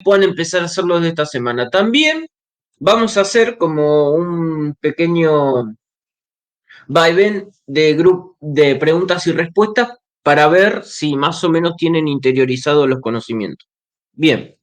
puedan empezar a hacerlo desde esta semana. También vamos a hacer como un pequeño vaivén de preguntas y respuestas para ver si más o menos tienen interiorizados los conocimientos. Bien,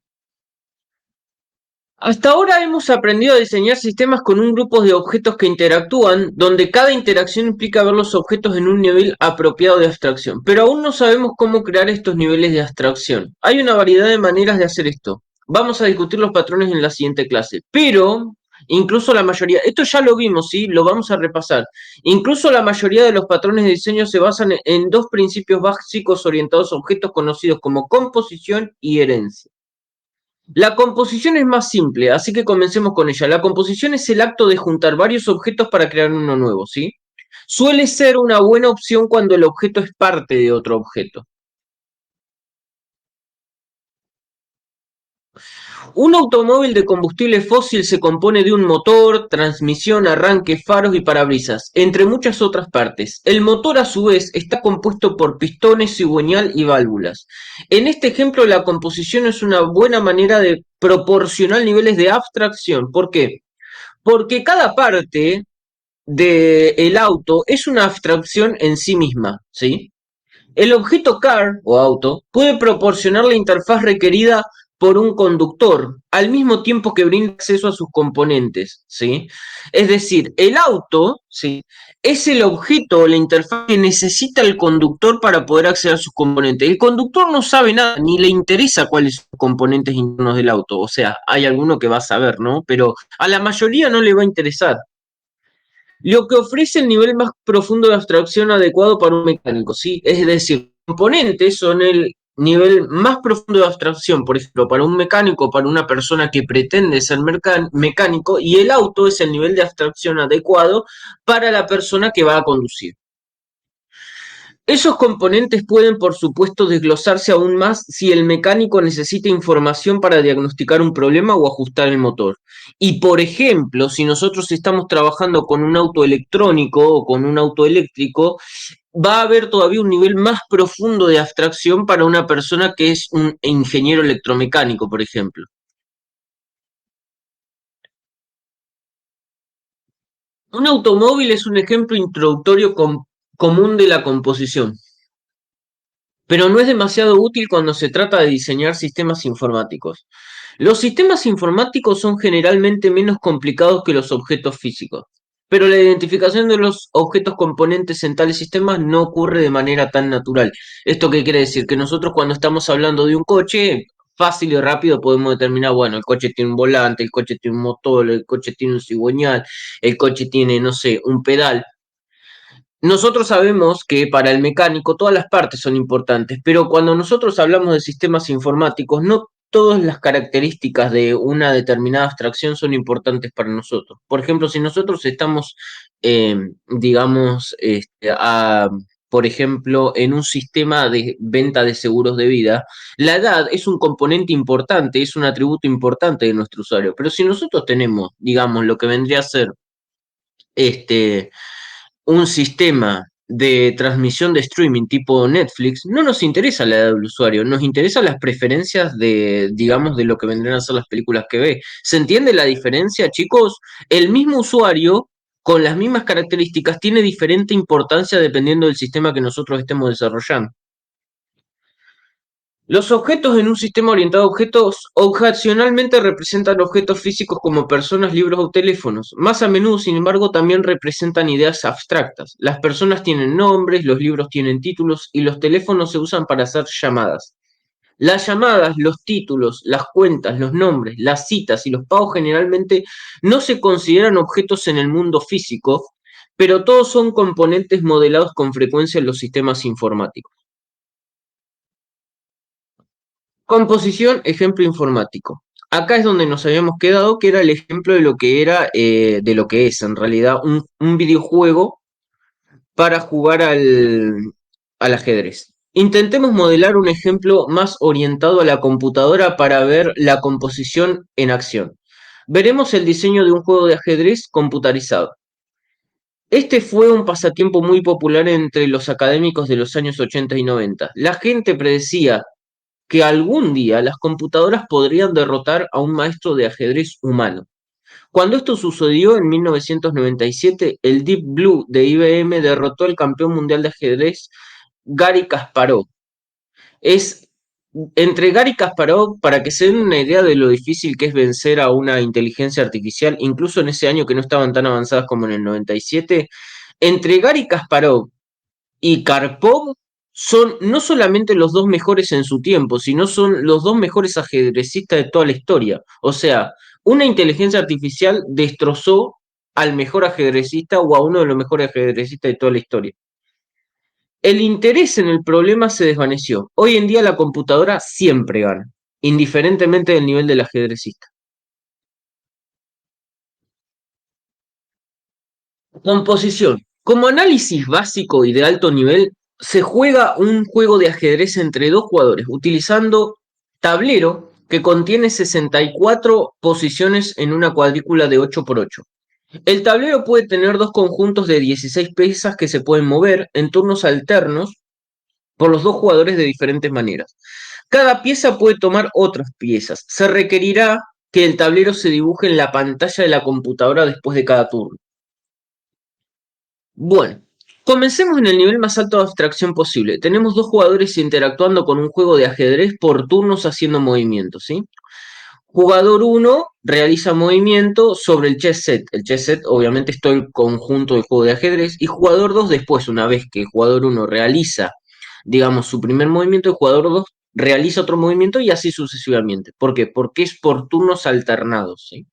hasta ahora hemos aprendido a diseñar sistemas con un grupo de objetos que interactúan, donde cada interacción implica ver los objetos en un nivel apropiado de abstracción, pero aún no sabemos cómo crear estos niveles de abstracción. Hay una variedad de maneras de hacer esto. Vamos a discutir los patrones en la siguiente clase, pero incluso la mayoría, esto ya lo vimos, ¿sí? Lo vamos a repasar. Incluso la mayoría de los patrones de diseño se basan en dos principios básicos orientados a objetos conocidos como composición y herencia. La composición es más simple, así que comencemos con ella. La composición es el acto de juntar varios objetos para crear uno nuevo, ¿sí? Suele ser una buena opción cuando el objeto es parte de otro objeto. Un automóvil de combustible fósil se compone de un motor, transmisión, arranque, faros y parabrisas, entre muchas otras partes. El motor, a su vez, está compuesto por pistones, cigüeñal y válvulas. En este ejemplo, la composición es una buena manera de proporcionar niveles de abstracción. ¿Por qué? Porque cada parte del auto es una abstracción en sí misma, ¿sí? El objeto car o auto puede proporcionar la interfaz requerida por un conductor, al mismo tiempo que brinda acceso a sus componentes, ¿sí? Es decir, el auto, ¿sí? Es el objeto o la interfaz que necesita el conductor para poder acceder a sus componentes. El conductor no sabe nada, ni le interesa cuáles son los componentes internos del auto. O sea, hay alguno que va a saber, ¿no? Pero a la mayoría no le va a interesar. Lo que ofrece el nivel más profundo de abstracción adecuado para un mecánico, ¿sí? Es decir, los componentes son el nivel más profundo de abstracción, por ejemplo, para un mecánico, para una persona que pretende ser mecánico, y el auto es el nivel de abstracción adecuado para la persona que va a conducir. Esos componentes pueden, por supuesto, desglosarse aún más si el mecánico necesita información para diagnosticar un problema o ajustar el motor. Y, por ejemplo, si nosotros estamos trabajando con un auto electrónico o con un auto eléctrico, va a haber todavía un nivel más profundo de abstracción para una persona que es un ingeniero electromecánico, por ejemplo. Un automóvil es un ejemplo introductorio común de la composición, pero no es demasiado útil cuando se trata de diseñar sistemas informáticos. Los sistemas informáticos son generalmente menos complicados que los objetos físicos, pero la identificación de los objetos componentes en tales sistemas no ocurre de manera tan natural. ¿Esto qué quiere decir? Que nosotros cuando estamos hablando de un coche, fácil y rápido podemos determinar, bueno, el coche tiene un volante, el coche tiene un motor, el coche tiene un cigüeñal, el coche tiene, no sé, un pedal. Nosotros sabemos que para el mecánico todas las partes son importantes, pero cuando nosotros hablamos de sistemas informáticos, no todas las características de una determinada abstracción son importantes para nosotros. Por ejemplo, si nosotros estamos, digamos, por ejemplo, en un sistema de venta de seguros de vida, la edad es un componente importante, es un atributo importante de nuestro usuario. Pero si nosotros tenemos, digamos, lo que vendría a ser este un sistema de transmisión de streaming tipo Netflix, no nos interesa la edad del usuario, nos interesan las preferencias de, digamos, de lo que vendrían a ser las películas que ve. ¿Se entiende la diferencia, chicos? El mismo usuario, con las mismas características, tiene diferente importancia dependiendo del sistema que nosotros estemos desarrollando. Los objetos en un sistema orientado a objetos ocasionalmente representan objetos físicos como personas, libros o teléfonos. Más a menudo, sin embargo, también representan ideas abstractas. Las personas tienen nombres, los libros tienen títulos y los teléfonos se usan para hacer llamadas. Las llamadas, los títulos, las cuentas, los nombres, las citas y los pagos generalmente no se consideran objetos en el mundo físico, pero todos son componentes modelados con frecuencia en los sistemas informáticos. Composición, ejemplo informático. Acá es donde nos habíamos quedado, que era el ejemplo de lo que era, de lo que es en realidad un videojuego para jugar al ajedrez. Intentemos modelar un ejemplo más orientado a la computadora para ver la composición en acción. Veremos el diseño de un juego de ajedrez computarizado. Este fue un pasatiempo muy popular entre los académicos de los años 80 y 90. La gente predecía que algún día las computadoras podrían derrotar a un maestro de ajedrez humano. Cuando esto sucedió en 1997, el Deep Blue de IBM derrotó al campeón mundial de ajedrez Garry Kasparov. Es entre Garry Kasparov, para que se den una idea de lo difícil que es vencer a una inteligencia artificial, incluso en ese año que no estaban tan avanzadas como en el 97, entre Garry Kasparov y Karpov son no solamente los dos mejores en su tiempo, sino son los dos mejores ajedrecistas de toda la historia. O sea, una inteligencia artificial destrozó al mejor ajedrecista o a uno de los mejores ajedrecistas de toda la historia. El interés en el problema se desvaneció. Hoy en día la computadora siempre gana, indiferentemente del nivel del ajedrecista. Composición. Como análisis básico y de alto nivel, se juega un juego de ajedrez entre dos jugadores, utilizando tablero que contiene 64 posiciones en una cuadrícula de 8×8. El tablero puede tener dos conjuntos de 16 piezas que se pueden mover en turnos alternos por los dos jugadores de diferentes maneras. Cada pieza puede tomar otras piezas. Se requerirá que el tablero se dibuje en la pantalla de la computadora después de cada turno. Bueno, comencemos en el nivel más alto de abstracción posible. Tenemos dos jugadores interactuando con un juego de ajedrez por turnos haciendo movimientos, ¿sí? Jugador 1 realiza movimiento sobre el chess set. El chess set obviamente es todo el conjunto del juego de ajedrez. Y jugador 2 después, una vez que el jugador 1 realiza, digamos, su primer movimiento, el jugador 2 realiza otro movimiento y así sucesivamente. ¿Por qué? Porque es por turnos alternados, ¿sí?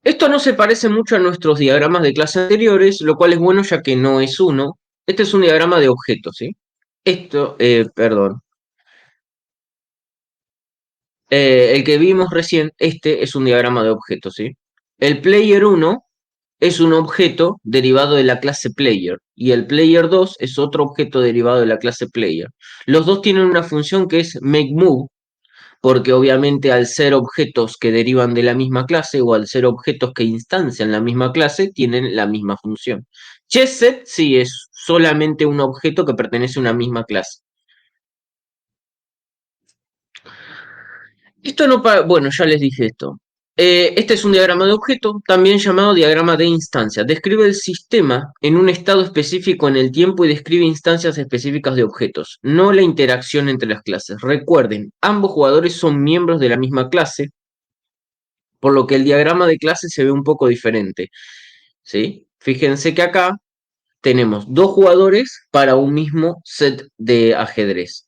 Esto no se parece mucho a nuestros diagramas de clase anteriores, lo cual es bueno ya que no es uno. Este es un diagrama de objetos, ¿sí? Perdón. El que vimos recién, este es un diagrama de objetos, ¿sí? El player 1 es un objeto derivado de la clase player y el player 2 es otro objeto derivado de la clase player. Los dos tienen una función que es make move, porque obviamente al ser objetos que derivan de la misma clase o al ser objetos que instancian la misma clase, tienen la misma función. Chesset sí es solamente un objeto que pertenece a una misma clase. Esto no bueno, ya les dije esto. Este es un diagrama de objeto, también llamado diagrama de instancia. Describe el sistema en un estado específico en el tiempo y describe instancias específicas de objetos, no la interacción entre las clases. Recuerden, ambos jugadores son miembros de la misma clase, por lo que el diagrama de clase se ve un poco diferente, ¿sí? Fíjense que acá tenemos dos jugadores para un mismo set de ajedrez.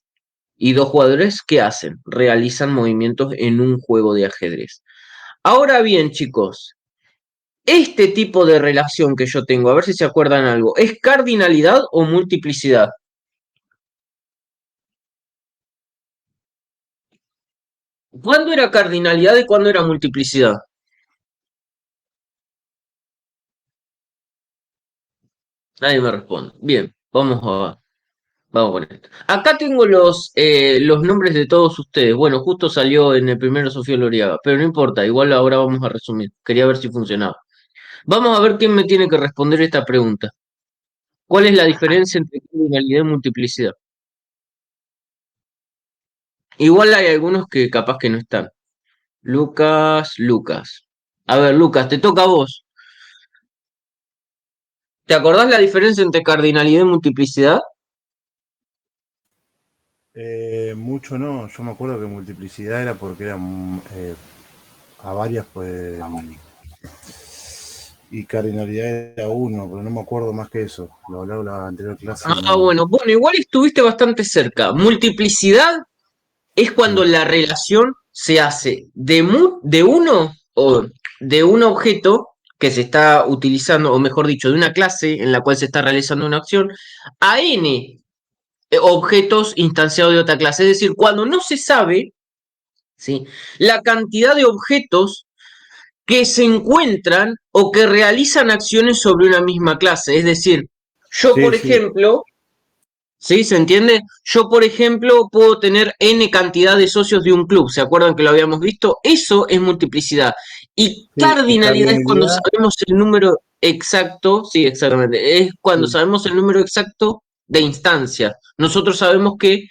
Y dos jugadores que hacen, realizan movimientos en un juego de ajedrez. Ahora bien, chicos, este tipo de relación que yo tengo, a ver si se acuerdan algo, ¿es cardinalidad o multiplicidad? ¿Cuándo era cardinalidad y cuándo era multiplicidad? Nadie me responde. Bien, vamos con esto. Acá tengo los nombres de todos ustedes. Bueno, justo salió en el primero Sofía Loriaga, pero no importa, igual ahora vamos a resumir. Quería ver si funcionaba. Vamos a ver quién me tiene que responder esta pregunta. ¿Cuál es la diferencia entre cardinalidad y multiplicidad? Igual hay algunos que capaz que no están. Lucas. A ver, Lucas, te toca a vos. ¿Te acordás la diferencia entre cardinalidad y multiplicidad? Mucho no, yo me acuerdo que multiplicidad era porque eran a varias, pues, y cardinalidad era uno, pero no me acuerdo más que eso. Lo hablaba en la anterior clase y Ah, no. bueno, igual estuviste bastante cerca. Multiplicidad es cuando Sí, la relación se hace de uno o de un objeto que se está utilizando, o mejor dicho, de una clase en la cual se está realizando una acción, a n objetos instanciados de otra clase. Es decir, cuando no se sabe, ¿sí?, la cantidad de objetos que se encuentran o que realizan acciones sobre una misma clase. Es decir, yo, sí, por sí, ejemplo, ¿sí? ¿Se entiende? Yo, por ejemplo, puedo tener n cantidad de socios de un club. ¿Se acuerdan que lo habíamos visto? Eso es multiplicidad. Y sí, y cardinalidad es cuando cardinalidad, sabemos el número exacto. Sí, exactamente. Es cuando sí, sabemos el número exacto. de instancias. Nosotros sabemos que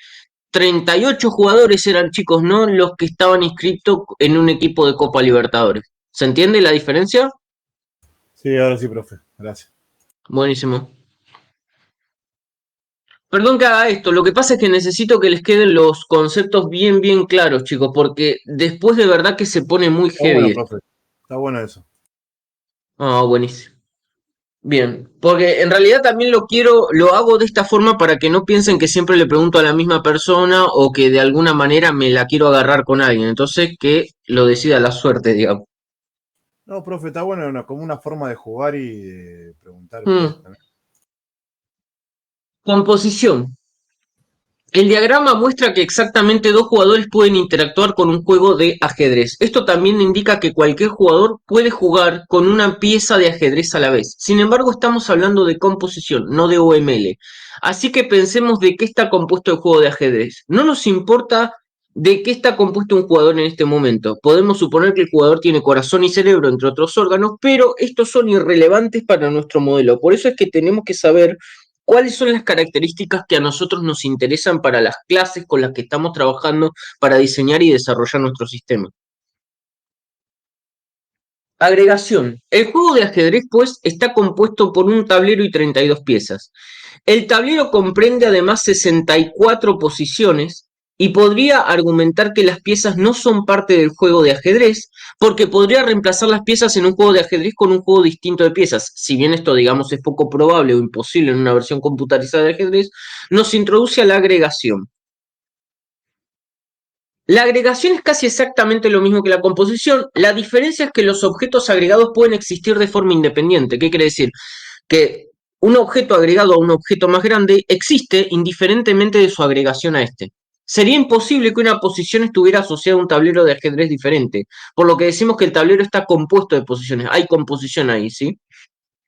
38 jugadores eran chicos, no los que estaban inscritos en un equipo de Copa Libertadores. ¿Se entiende la diferencia? Sí, ahora sí, profe. Gracias. Buenísimo. Perdón que haga esto, lo que pasa es que necesito que les queden los conceptos bien, bien claros, chicos, porque después de verdad que se pone muy Está bueno, heavy esto. profe. Está bueno eso. Ah, buenísimo. Bien, porque en realidad también lo hago de esta forma para que no piensen que siempre le pregunto a la misma persona o que de alguna manera me la quiero agarrar con alguien. Entonces, que lo decida la suerte, digamos. No, profe, está bueno, como una forma de jugar y de preguntar a ustedes Mm. también. Composición. El diagrama muestra que exactamente dos jugadores pueden interactuar con un juego de ajedrez. Esto también indica que cualquier jugador puede jugar con una pieza de ajedrez a la vez. Sin embargo, estamos hablando de composición, no de OML. Así que pensemos de qué está compuesto el juego de ajedrez. No nos importa de qué está compuesto un jugador en este momento. Podemos suponer que el jugador tiene corazón y cerebro, entre otros órganos, pero estos son irrelevantes para nuestro modelo. Por eso es que tenemos que saber cuáles son las características que a nosotros nos interesan para las clases con las que estamos trabajando para diseñar y desarrollar nuestro sistema. Agregación. El juego de ajedrez, pues, está compuesto por un tablero y 32 piezas. El tablero comprende además 64 posiciones y podría argumentar que las piezas no son parte del juego de ajedrez porque podría reemplazar las piezas en un juego de ajedrez con un juego distinto de piezas. Si bien esto, digamos, es poco probable o imposible en una versión computarizada de ajedrez, nos introduce a la agregación. La agregación es casi exactamente lo mismo que la composición. La diferencia es que los objetos agregados pueden existir de forma independiente. ¿Qué quiere decir? Que un objeto agregado a un objeto más grande existe indiferentemente de su agregación a este. Sería imposible que una posición estuviera asociada a un tablero de ajedrez diferente, por lo que decimos que el tablero está compuesto de posiciones. Hay composición ahí, ¿sí?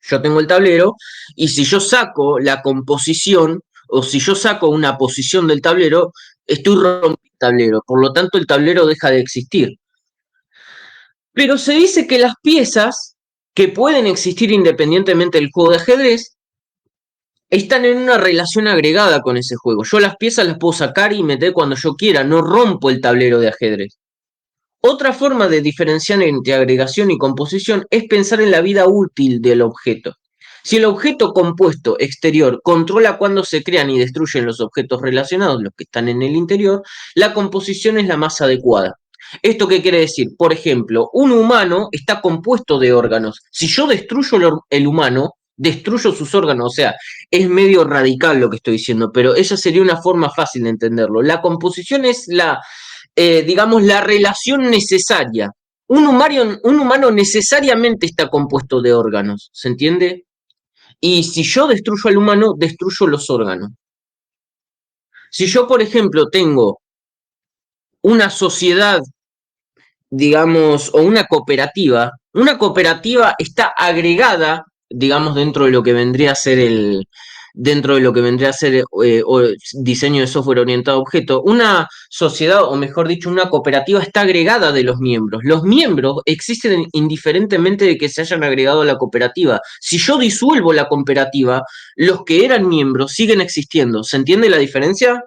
Yo tengo el tablero y si yo saco la composición o si yo saco una posición del tablero, estoy rompiendo el tablero, por lo tanto el tablero deja de existir. Pero se dice que las piezas que pueden existir independientemente del juego de ajedrez están en una relación agregada con ese juego. Yo las piezas las puedo sacar y meter cuando yo quiera, no rompo el tablero de ajedrez. Otra forma de diferenciar entre agregación y composición es pensar en la vida útil del objeto. Si el objeto compuesto exterior controla cuándo se crean y destruyen los objetos relacionados, los que están en el interior, la composición es la más adecuada. ¿Esto qué quiere decir? Por ejemplo, un humano está compuesto de órganos. Si yo destruyo el humano, destruyo sus órganos. O sea, es medio radical lo que estoy diciendo, pero esa sería una forma fácil de entenderlo. La composición es digamos, la relación necesaria. Un humano necesariamente está compuesto de órganos, ¿se entiende? Y si yo destruyo al humano, destruyo los órganos. Si yo, por ejemplo, tengo una sociedad, digamos, o una cooperativa está agregada, digamos, dentro de lo que vendría a ser dentro de lo que vendría a ser diseño de software orientado a objeto, una sociedad, o mejor dicho, una cooperativa está agregada de los miembros. Los miembros existen indiferentemente de que se hayan agregado a la cooperativa. Si yo disuelvo la cooperativa, los que eran miembros siguen existiendo. ¿Se entiende la diferencia?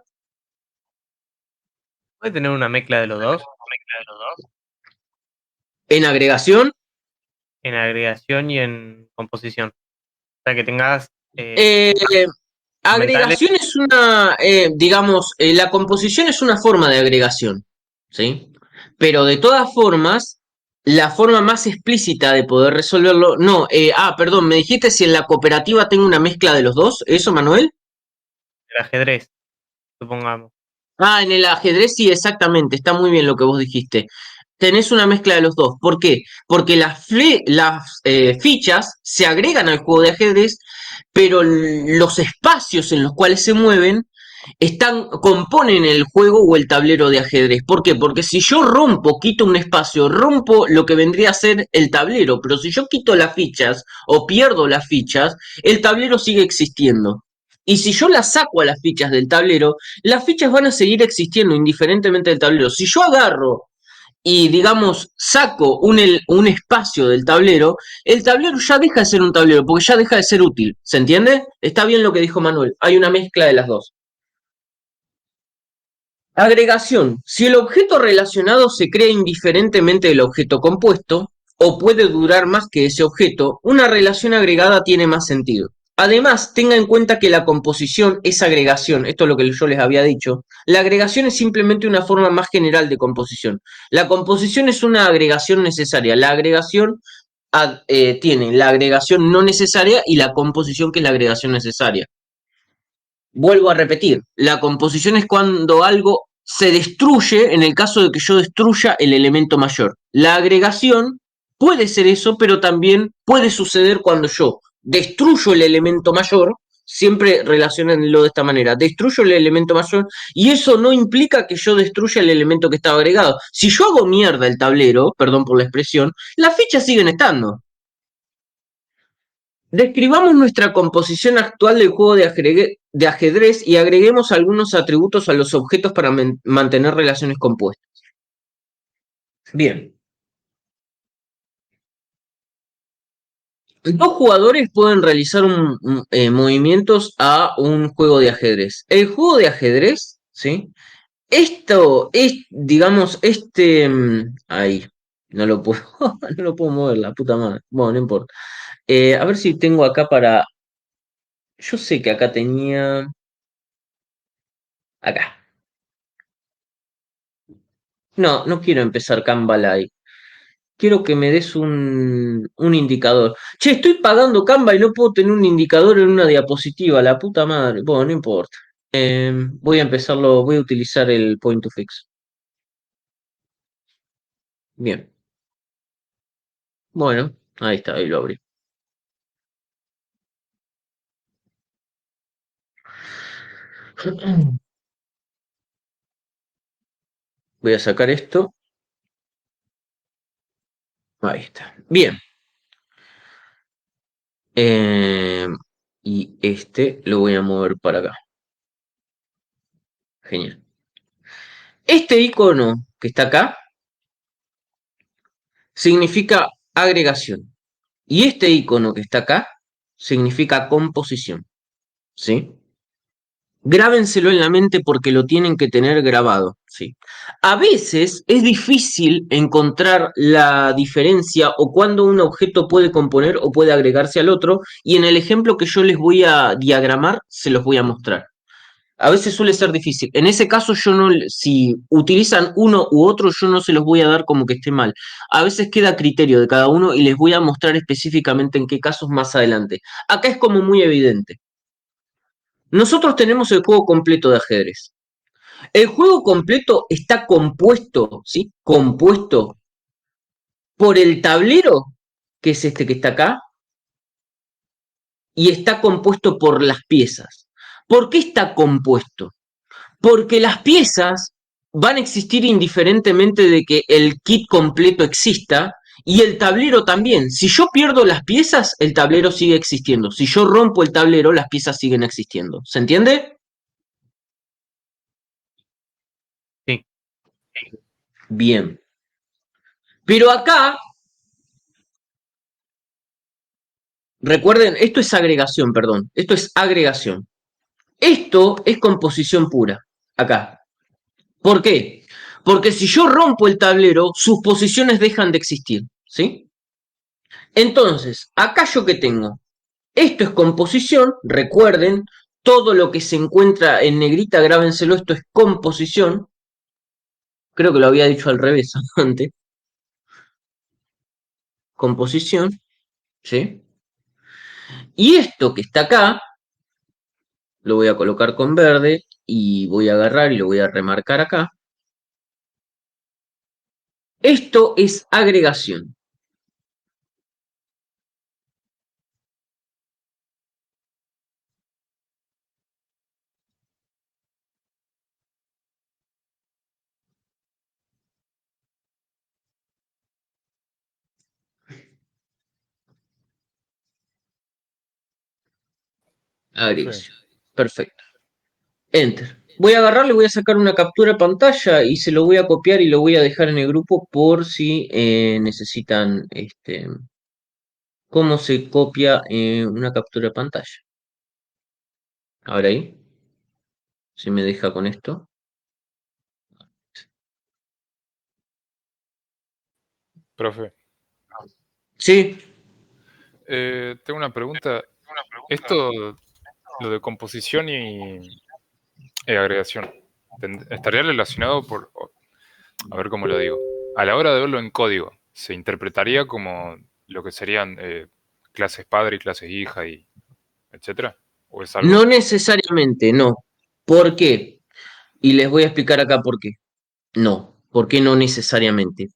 ¿Puede tener una mezcla de los dos? En agregación, En agregación y en composición. O sea, que tengas eh, mentales. agregación es una, digamos, la composición es una forma de agregación, ¿sí? Pero de todas formas, la forma más explícita de poder resolverlo, no, perdón, me dijiste si en la cooperativa tengo una mezcla de los dos, ¿eso, Manuel? El ajedrez, supongamos. En el ajedrez sí, exactamente, está muy bien lo que vos dijiste. Tenés una mezcla de los dos. ¿Por qué? Porque las fichas se agregan al juego de ajedrez, pero los espacios en los cuales se mueven componen el juego o el tablero de ajedrez. ¿Por qué? Porque si yo rompo, quito un espacio, rompo lo que vendría a ser el tablero, pero si yo quito las fichas o pierdo las fichas, el tablero sigue existiendo. Y si yo las saco a las fichas del tablero, las fichas van a seguir existiendo indiferentemente del tablero. Si yo agarro y digamos saco un espacio del tablero, el tablero ya deja de ser un tablero porque ya deja de ser útil. ¿Se entiende? Está bien lo que dijo Manuel. Hay una mezcla de las dos. Agregación. Si el objeto relacionado se crea indiferentemente del objeto compuesto, o puede durar más que ese objeto, una relación agregada tiene más sentido. Además, tenga en cuenta que la composición es agregación, esto es lo que yo les había dicho. La agregación es simplemente una forma más general de composición. La composición es una agregación necesaria. La agregación tiene la agregación no necesaria y la composición que es la agregación necesaria. Vuelvo a repetir, la composición es cuando algo se destruye en el caso de que yo destruya el elemento mayor. La agregación puede ser eso, pero también puede suceder cuando yo destruyo el elemento mayor, siempre relacionenlo de esta manera, destruyo el elemento mayor y eso no implica que yo destruya el elemento que estaba agregado. Si yo hago mierda el tablero, perdón por la expresión, las fichas siguen estando. Describamos nuestra composición actual del juego de ajedrez y agreguemos algunos atributos a los objetos para mantener relaciones compuestas. Bien. Dos jugadores pueden realizar movimientos a un juego de ajedrez. El juego de ajedrez, ¿sí? Esto es, digamos, ahí. No lo puedo, no lo puedo mover, la puta madre. Bueno, no importa. A ver si tengo acá para. Yo sé que acá tenía. Acá. No, no quiero empezar Canva Live. Quiero que me des un indicador. Che, estoy pagando Canva y no puedo tener un indicador en una diapositiva, la puta madre. Bueno, no importa. Voy a empezarlo, voy a utilizar el point to fix. Bien. Bueno, ahí está, ahí lo abrí. Voy a sacar esto. Ahí está. Bien. Eh, y este lo voy a mover para acá. Genial. Este icono que está acá significa agregación. Y este icono que está acá significa composición. ¿Sí? Grábenselo en la mente porque lo tienen que tener grabado, ¿sí? A veces es difícil encontrar la diferencia o cuando un objeto puede componer o puede agregarse al otro, y en el ejemplo que yo les voy a diagramar, se los voy a mostrar. A veces suele ser difícil. En ese caso, yo no, si utilizan uno u otro, yo no se los voy a dar como que esté mal. A veces queda a criterio de cada uno y les voy a mostrar específicamente en qué casos más adelante. Acá es como muy evidente. Nosotros tenemos el juego completo de ajedrez. El juego completo está compuesto, ¿sí? Compuesto por el tablero, que es este que está acá, y está compuesto por las piezas. ¿Por qué está compuesto? Porque las piezas van a existir indiferentemente de que el kit completo exista y el tablero también. Si yo pierdo las piezas, el tablero sigue existiendo. Si yo rompo el tablero, las piezas siguen existiendo. ¿Se entiende? Sí. Bien. Pero acá, recuerden, esto es agregación, perdón. Esto es agregación. Esto es composición pura. Acá. ¿Por qué? Porque si yo rompo el tablero, sus posiciones dejan de existir. ¿Sí? Entonces, acá yo que tengo. Esto es composición, recuerden, todo lo que se encuentra en negrita, grábenselo, esto es composición. Creo que lo había dicho al revés antes. Composición, ¿sí? Y esto que está acá, lo voy a colocar con verde y voy a agarrar y lo voy a remarcar acá. Esto es agregación. F. Agregación. Perfecto. Enter. Voy a agarrar, le voy a sacar una captura de pantalla y se lo voy a copiar y lo voy a dejar en el grupo por si necesitan cómo se copia una captura de pantalla. Ahora ahí, si me deja con esto. Profe, Sí, tengo una pregunta. Esto, lo de composición y agregación, ¿estaría relacionado a ver cómo lo digo? A la hora de verlo en código, ¿se interpretaría como lo que serían clases padre y clases hija y etcétera? ¿O es algo? no necesariamente, no. ¿Por qué? Y les voy a explicar acá por qué. No, ¿por qué no necesariamente?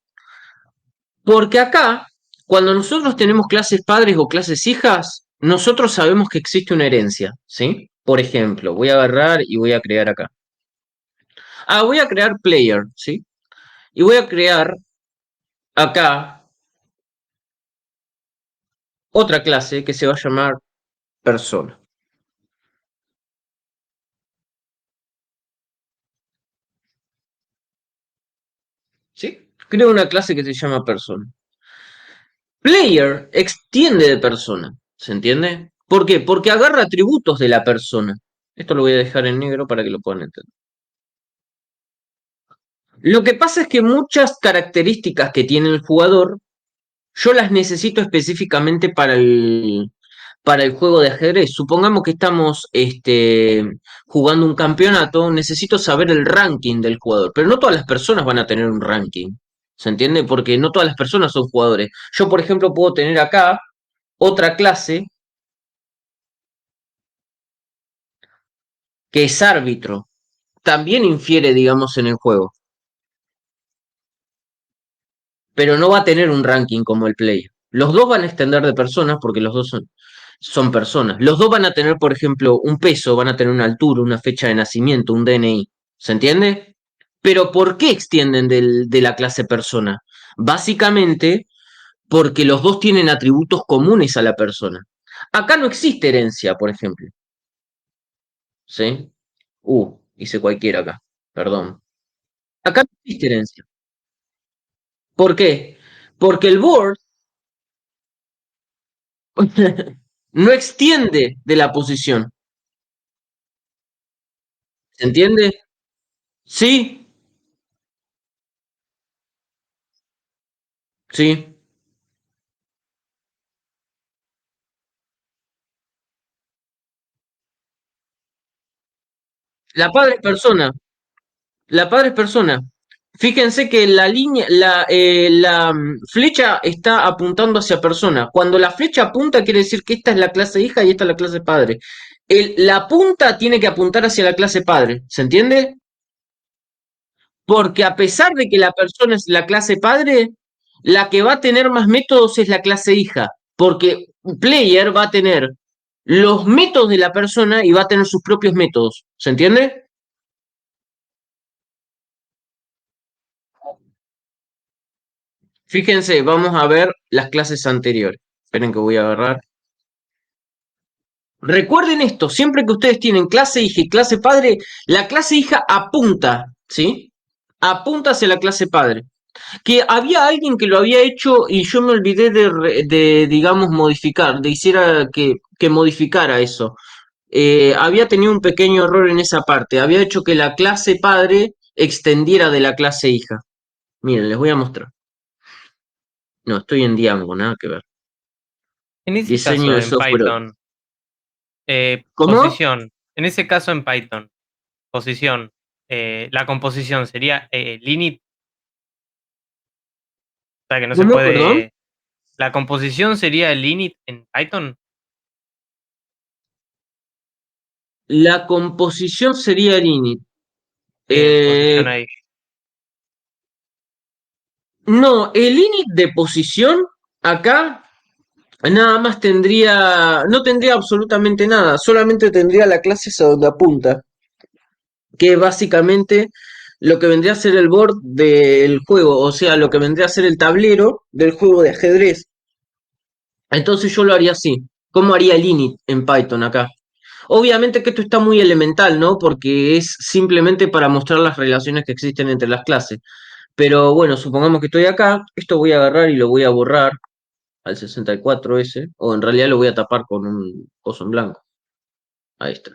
Porque acá, cuando nosotros tenemos clases padres o clases hijas, nosotros sabemos que existe una herencia, ¿sí? Por ejemplo, voy a agarrar y voy a crear acá. Voy a crear player, ¿sí? Y voy a crear acá otra clase que se va a llamar persona, ¿sí? Creo una clase que se llama persona. Player extiende de persona, ¿se entiende? ¿Por qué? Porque agarra atributos de la persona. Esto lo voy a dejar en negro para que lo puedan entender. Lo que pasa es que muchas características que tiene el jugador, yo las necesito específicamente para el juego de ajedrez. Supongamos que estamos jugando un campeonato, necesito saber el ranking del jugador, pero no todas las personas van a tener un ranking. ¿Se entiende? Porque no todas las personas son jugadores. Yo, por ejemplo, puedo tener acá otra clase que es árbitro. También infiere, digamos, en el juego, pero no va a tener un ranking como el player. Los dos van a extender de personas porque los dos son personas. Los dos van a tener, por ejemplo, un peso, van a tener una altura, una fecha de nacimiento, un DNI. ¿Se entiende? Pero ¿por qué extienden de la clase persona? Básicamente porque los dos tienen atributos comunes a la persona. Acá no existe herencia, por ejemplo. ¿Sí? Hice cualquiera acá. Perdón. Acá no existe herencia. ¿Por qué? Porque el board no extiende de la posición. ¿Se entiende? Sí, sí. La padre es persona. La padre es persona. Fíjense que la línea, flecha está apuntando hacia persona. Cuando la flecha apunta, quiere decir que esta es la clase hija y esta es la clase padre. La punta tiene que apuntar hacia la clase padre. ¿Se entiende? Porque a pesar de que la persona es la clase padre, la que va a tener más métodos es la clase hija. Porque player va a tener los métodos de la persona y va a tener sus propios métodos. ¿Se entiende? Fíjense, vamos a ver las clases anteriores. Esperen que voy a agarrar. Recuerden esto, siempre que ustedes tienen clase hija y clase padre, la clase hija apunta, ¿sí? Apunta hacia la clase padre. Que había alguien que lo había hecho y yo me olvidé digamos, modificar, hiciera que modificara eso. Había tenido un pequeño error en esa parte. Había hecho que la clase padre extendiera de la clase hija. Miren, les voy a mostrar. No, estoy en Django, nada que ver. En ese Diseño caso, de en software. Python, ¿Cómo? posición. En ese caso, en Python, posición. La composición sería el init, o sea que no se ¿Cómo, perdón? puede. La composición sería el init en Python. La composición sería el init. Bien, Eh, posición ahí. no, el init de posición acá nada más no tendría absolutamente nada, solamente tendría la clase esa donde apunta, que es básicamente lo que vendría a ser el board del juego, o sea, lo que vendría a ser el tablero del juego de ajedrez. Entonces yo lo haría así. ¿Cómo haría el init en Python acá? Obviamente que esto está muy elemental, ¿no? Porque es simplemente para mostrar las relaciones que existen entre las clases. Pero bueno, supongamos que estoy acá, esto voy a agarrar y lo voy a borrar al 64 ese, o en realidad lo voy a tapar con un coso en blanco. Ahí está.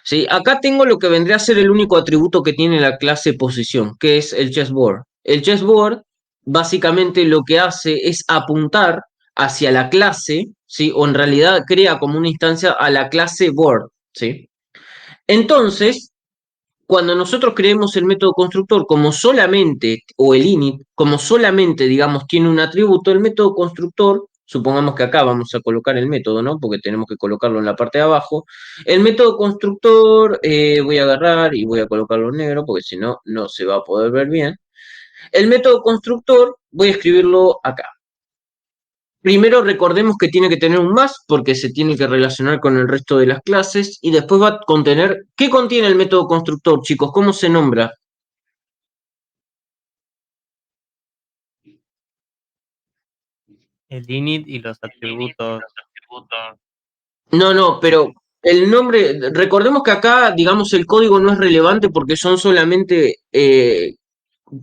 Sí, acá tengo lo que vendría a ser el único atributo que tiene la clase posición, que es el chessboard. El chessboard básicamente lo que hace es apuntar hacia la clase, ¿sí? O en realidad crea como una instancia a la clase board, ¿sí? Entonces, cuando nosotros creemos el método constructor como solamente, o el init, como solamente, digamos, tiene un atributo, el método constructor, supongamos que acá vamos a colocar el método, ¿no? Porque tenemos que colocarlo en la parte de abajo. El método constructor, voy a agarrar y voy a colocarlo en negro, porque si no, no se va a poder ver bien. El método constructor, voy a escribirlo acá. Primero recordemos que tiene que tener un más porque se tiene que relacionar con el resto de las clases y después va a contener... ¿Qué contiene el método constructor, chicos? ¿Cómo se nombra? El init y los atributos. No, no, pero el nombre, recordemos que acá, digamos, el código no es relevante porque son solamente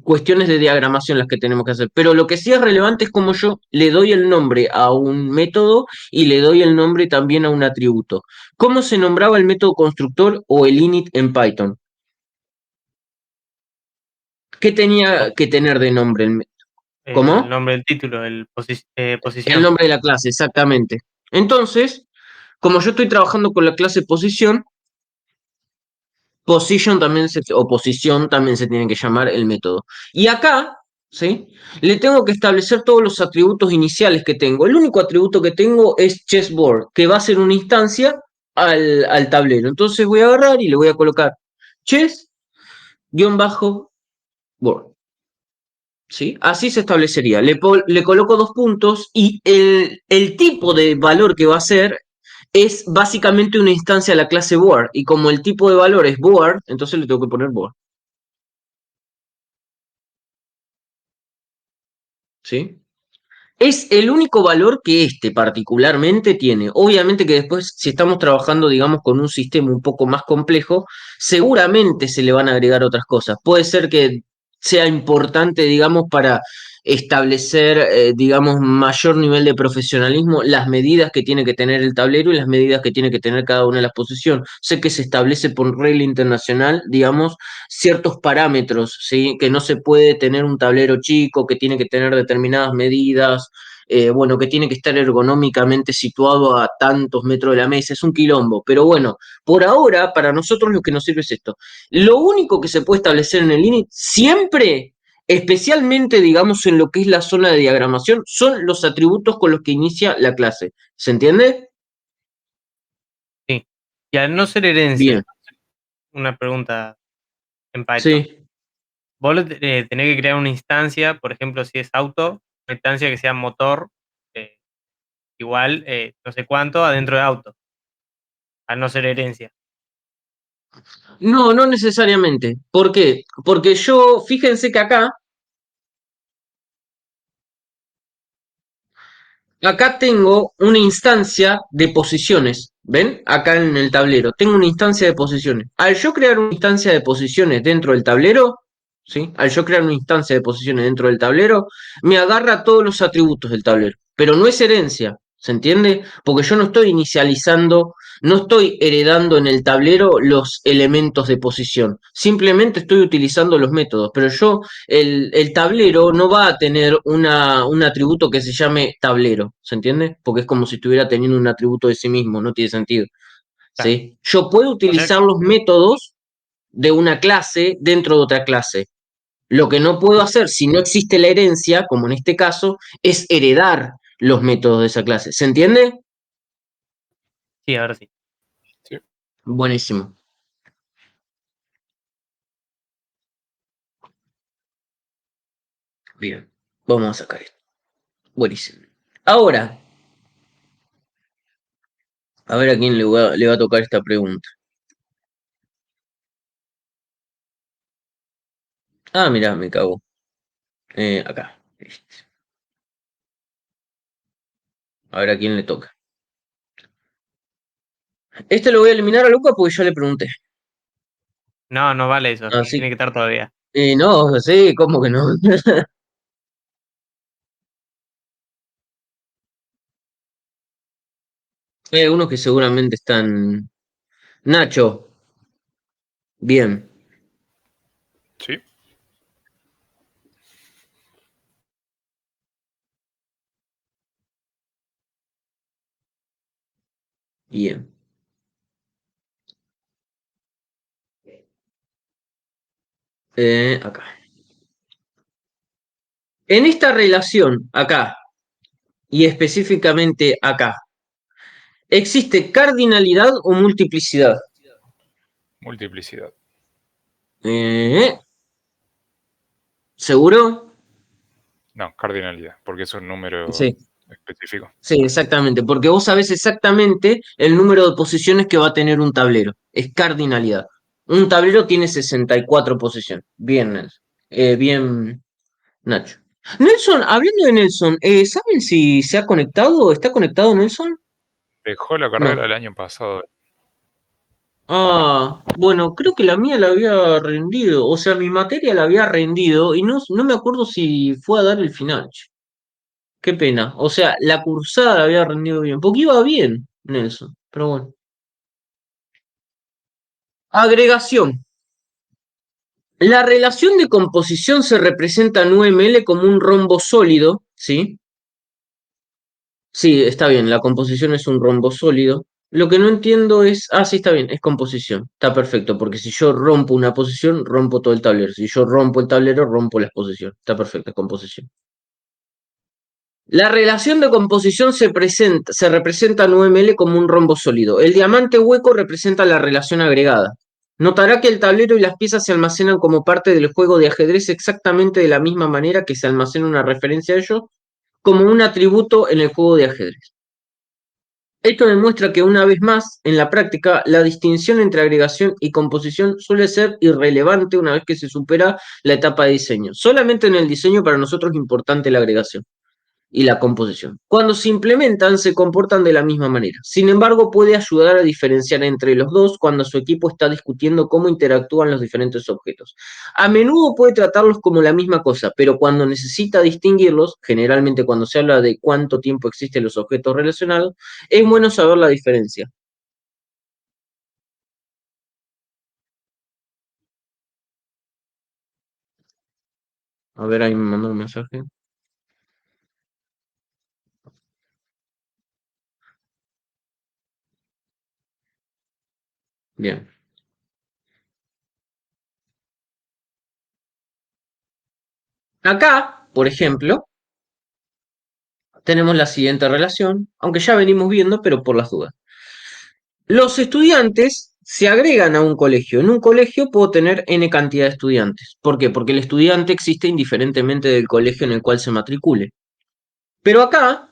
cuestiones de diagramación las que tenemos que hacer. Pero lo que sí es relevante es cómo yo le doy el nombre a un método y le doy el nombre también a un atributo. ¿Cómo se nombraba el método constructor o el init en Python? ¿Qué tenía que tener de nombre El ¿Cómo? nombre del título, El posición. nombre de la clase, exactamente. Entonces, como yo estoy trabajando con la clase posición, o posición también se tiene que llamar el método. Y acá, ¿sí? Le tengo que establecer todos los atributos iniciales que tengo. El único atributo que tengo es chessboard, que va a ser una instancia al tablero. Entonces voy a agarrar y le voy a colocar chess-board. ¿Sí? Así se establecería. Le coloco dos puntos y el tipo de valor que va a ser es básicamente una instancia de la clase board. Y como el tipo de valor es board, entonces le tengo que poner board. ¿Sí? Es el único valor que este particularmente tiene. Obviamente que después, si estamos trabajando, digamos, con un sistema un poco más complejo, seguramente se le van a agregar otras cosas. Puede ser que sea importante, digamos, para establecer, digamos, mayor nivel de profesionalismo, las medidas que tiene que tener el tablero y las medidas que tiene que tener cada una de las posiciones. Sé que se establece por regla internacional, digamos, ciertos parámetros, ¿sí? Que no se puede tener un tablero chico, que tiene que tener determinadas medidas, bueno, que tiene que estar ergonómicamente situado a tantos metros de la mesa, es un quilombo, pero bueno, por ahora, para nosotros lo que nos sirve es esto. Lo único que se puede establecer en el init siempre, especialmente, digamos, en lo que es la zona de diagramación, son los atributos con los que inicia la clase. ¿Se entiende? Sí. Y al no ser herencia, Bien, una pregunta en Python. sí. Vos tenés que crear una instancia, por ejemplo, si es auto, una instancia que sea motor, eh, igual, no sé cuánto, adentro de auto, al no ser herencia. No, no necesariamente. ¿Por qué? Porque yo, fíjense que acá tengo una instancia de posiciones. ¿Ven? Acá en el tablero. Tengo una instancia de posiciones. Al yo crear una instancia de posiciones dentro del tablero, ¿sí? Al yo crear una instancia de posiciones dentro del tablero, me agarra todos los atributos del tablero. Pero no es herencia. ¿Se entiende? Porque yo no estoy inicializando, no estoy heredando en el tablero los elementos de posición. Simplemente estoy utilizando los métodos. Pero yo el tablero no va a tener un atributo que se llame tablero, ¿se entiende? Porque es como si estuviera teniendo un atributo de sí mismo, no tiene sentido, Claro. ¿sí? Yo puedo O sea, utilizar los métodos de una clase dentro de otra clase. Lo que no puedo hacer si no existe la herencia, como en este caso, es heredar los métodos de esa clase. ¿Se entiende? sí, ahora sí. Sí. Buenísimo. Bien, vamos a sacar esto. Buenísimo. Ahora, a ver a quién le va a tocar esta pregunta. Ah, mirá, me cago. Acá. A ver a quién le toca. Este lo voy a eliminar a Luca porque ya le pregunté. No, no vale eso. Así, Tiene que estar todavía. no, sí, ¿cómo que no? Hay algunos que seguramente están. Nacho, bien, Sí. bien. Acá. En esta relación, acá, y específicamente acá, ¿existe cardinalidad o multiplicidad? Multiplicidad. Eh, ¿Seguro? No, cardinalidad, porque es un número Sí, específico. sí, exactamente, porque vos sabés exactamente el número de posiciones que va a tener un tablero. Es cardinalidad. Un tablero tiene 64 posiciones. Bien, Nelson. Bien, Nacho. Nelson, hablando de Nelson, ¿saben si se ha conectado? ¿Está conectado Nelson? Dejó la carrera No. el año pasado. Ah, bueno, creo que la mía la había rendido, o sea, mi materia la había rendido y no me acuerdo si fue a dar el final. Che. Qué pena. O sea, la cursada la había rendido bien, porque iba bien, Nelson, pero bueno. Agregación. La relación de composición se representa en UML como un rombo sólido, ¿sí? Sí, está bien, la composición es un rombo sólido. Lo que no entiendo es, sí, está bien, es composición. Está perfecto, porque si yo rompo una posición, rompo todo el tablero. Si yo rompo el tablero, rompo la exposición. Está perfecto, es composición. La relación de composición se representa en UML como un rombo sólido. El diamante hueco representa la relación agregada. Notará que el tablero y las piezas se almacenan como parte del juego de ajedrez exactamente de la misma manera que se almacena una referencia a ello como un atributo en el juego de ajedrez. Esto demuestra que una vez más, en la práctica, la distinción entre agregación y composición suele ser irrelevante una vez que se supera la etapa de diseño. Solamente en el diseño para nosotros es importante la agregación y la composición. Cuando se implementan, se comportan de la misma manera. Sin embargo, puede ayudar a diferenciar entre los dos cuando su equipo está discutiendo cómo interactúan los diferentes objetos. A menudo puede tratarlos como la misma cosa, pero cuando necesita distinguirlos, generalmente cuando se habla de cuánto tiempo existen los objetos relacionados, es bueno saber la diferencia. A ver, ahí me mandó un mensaje. Bien. Acá, por ejemplo, tenemos la siguiente relación, aunque ya venimos viendo, pero por las dudas. Los estudiantes se agregan a un colegio. En un colegio puedo tener n cantidad de estudiantes. ¿Por qué? Porque el estudiante existe indiferentemente del colegio en el cual se matricule. Pero acá,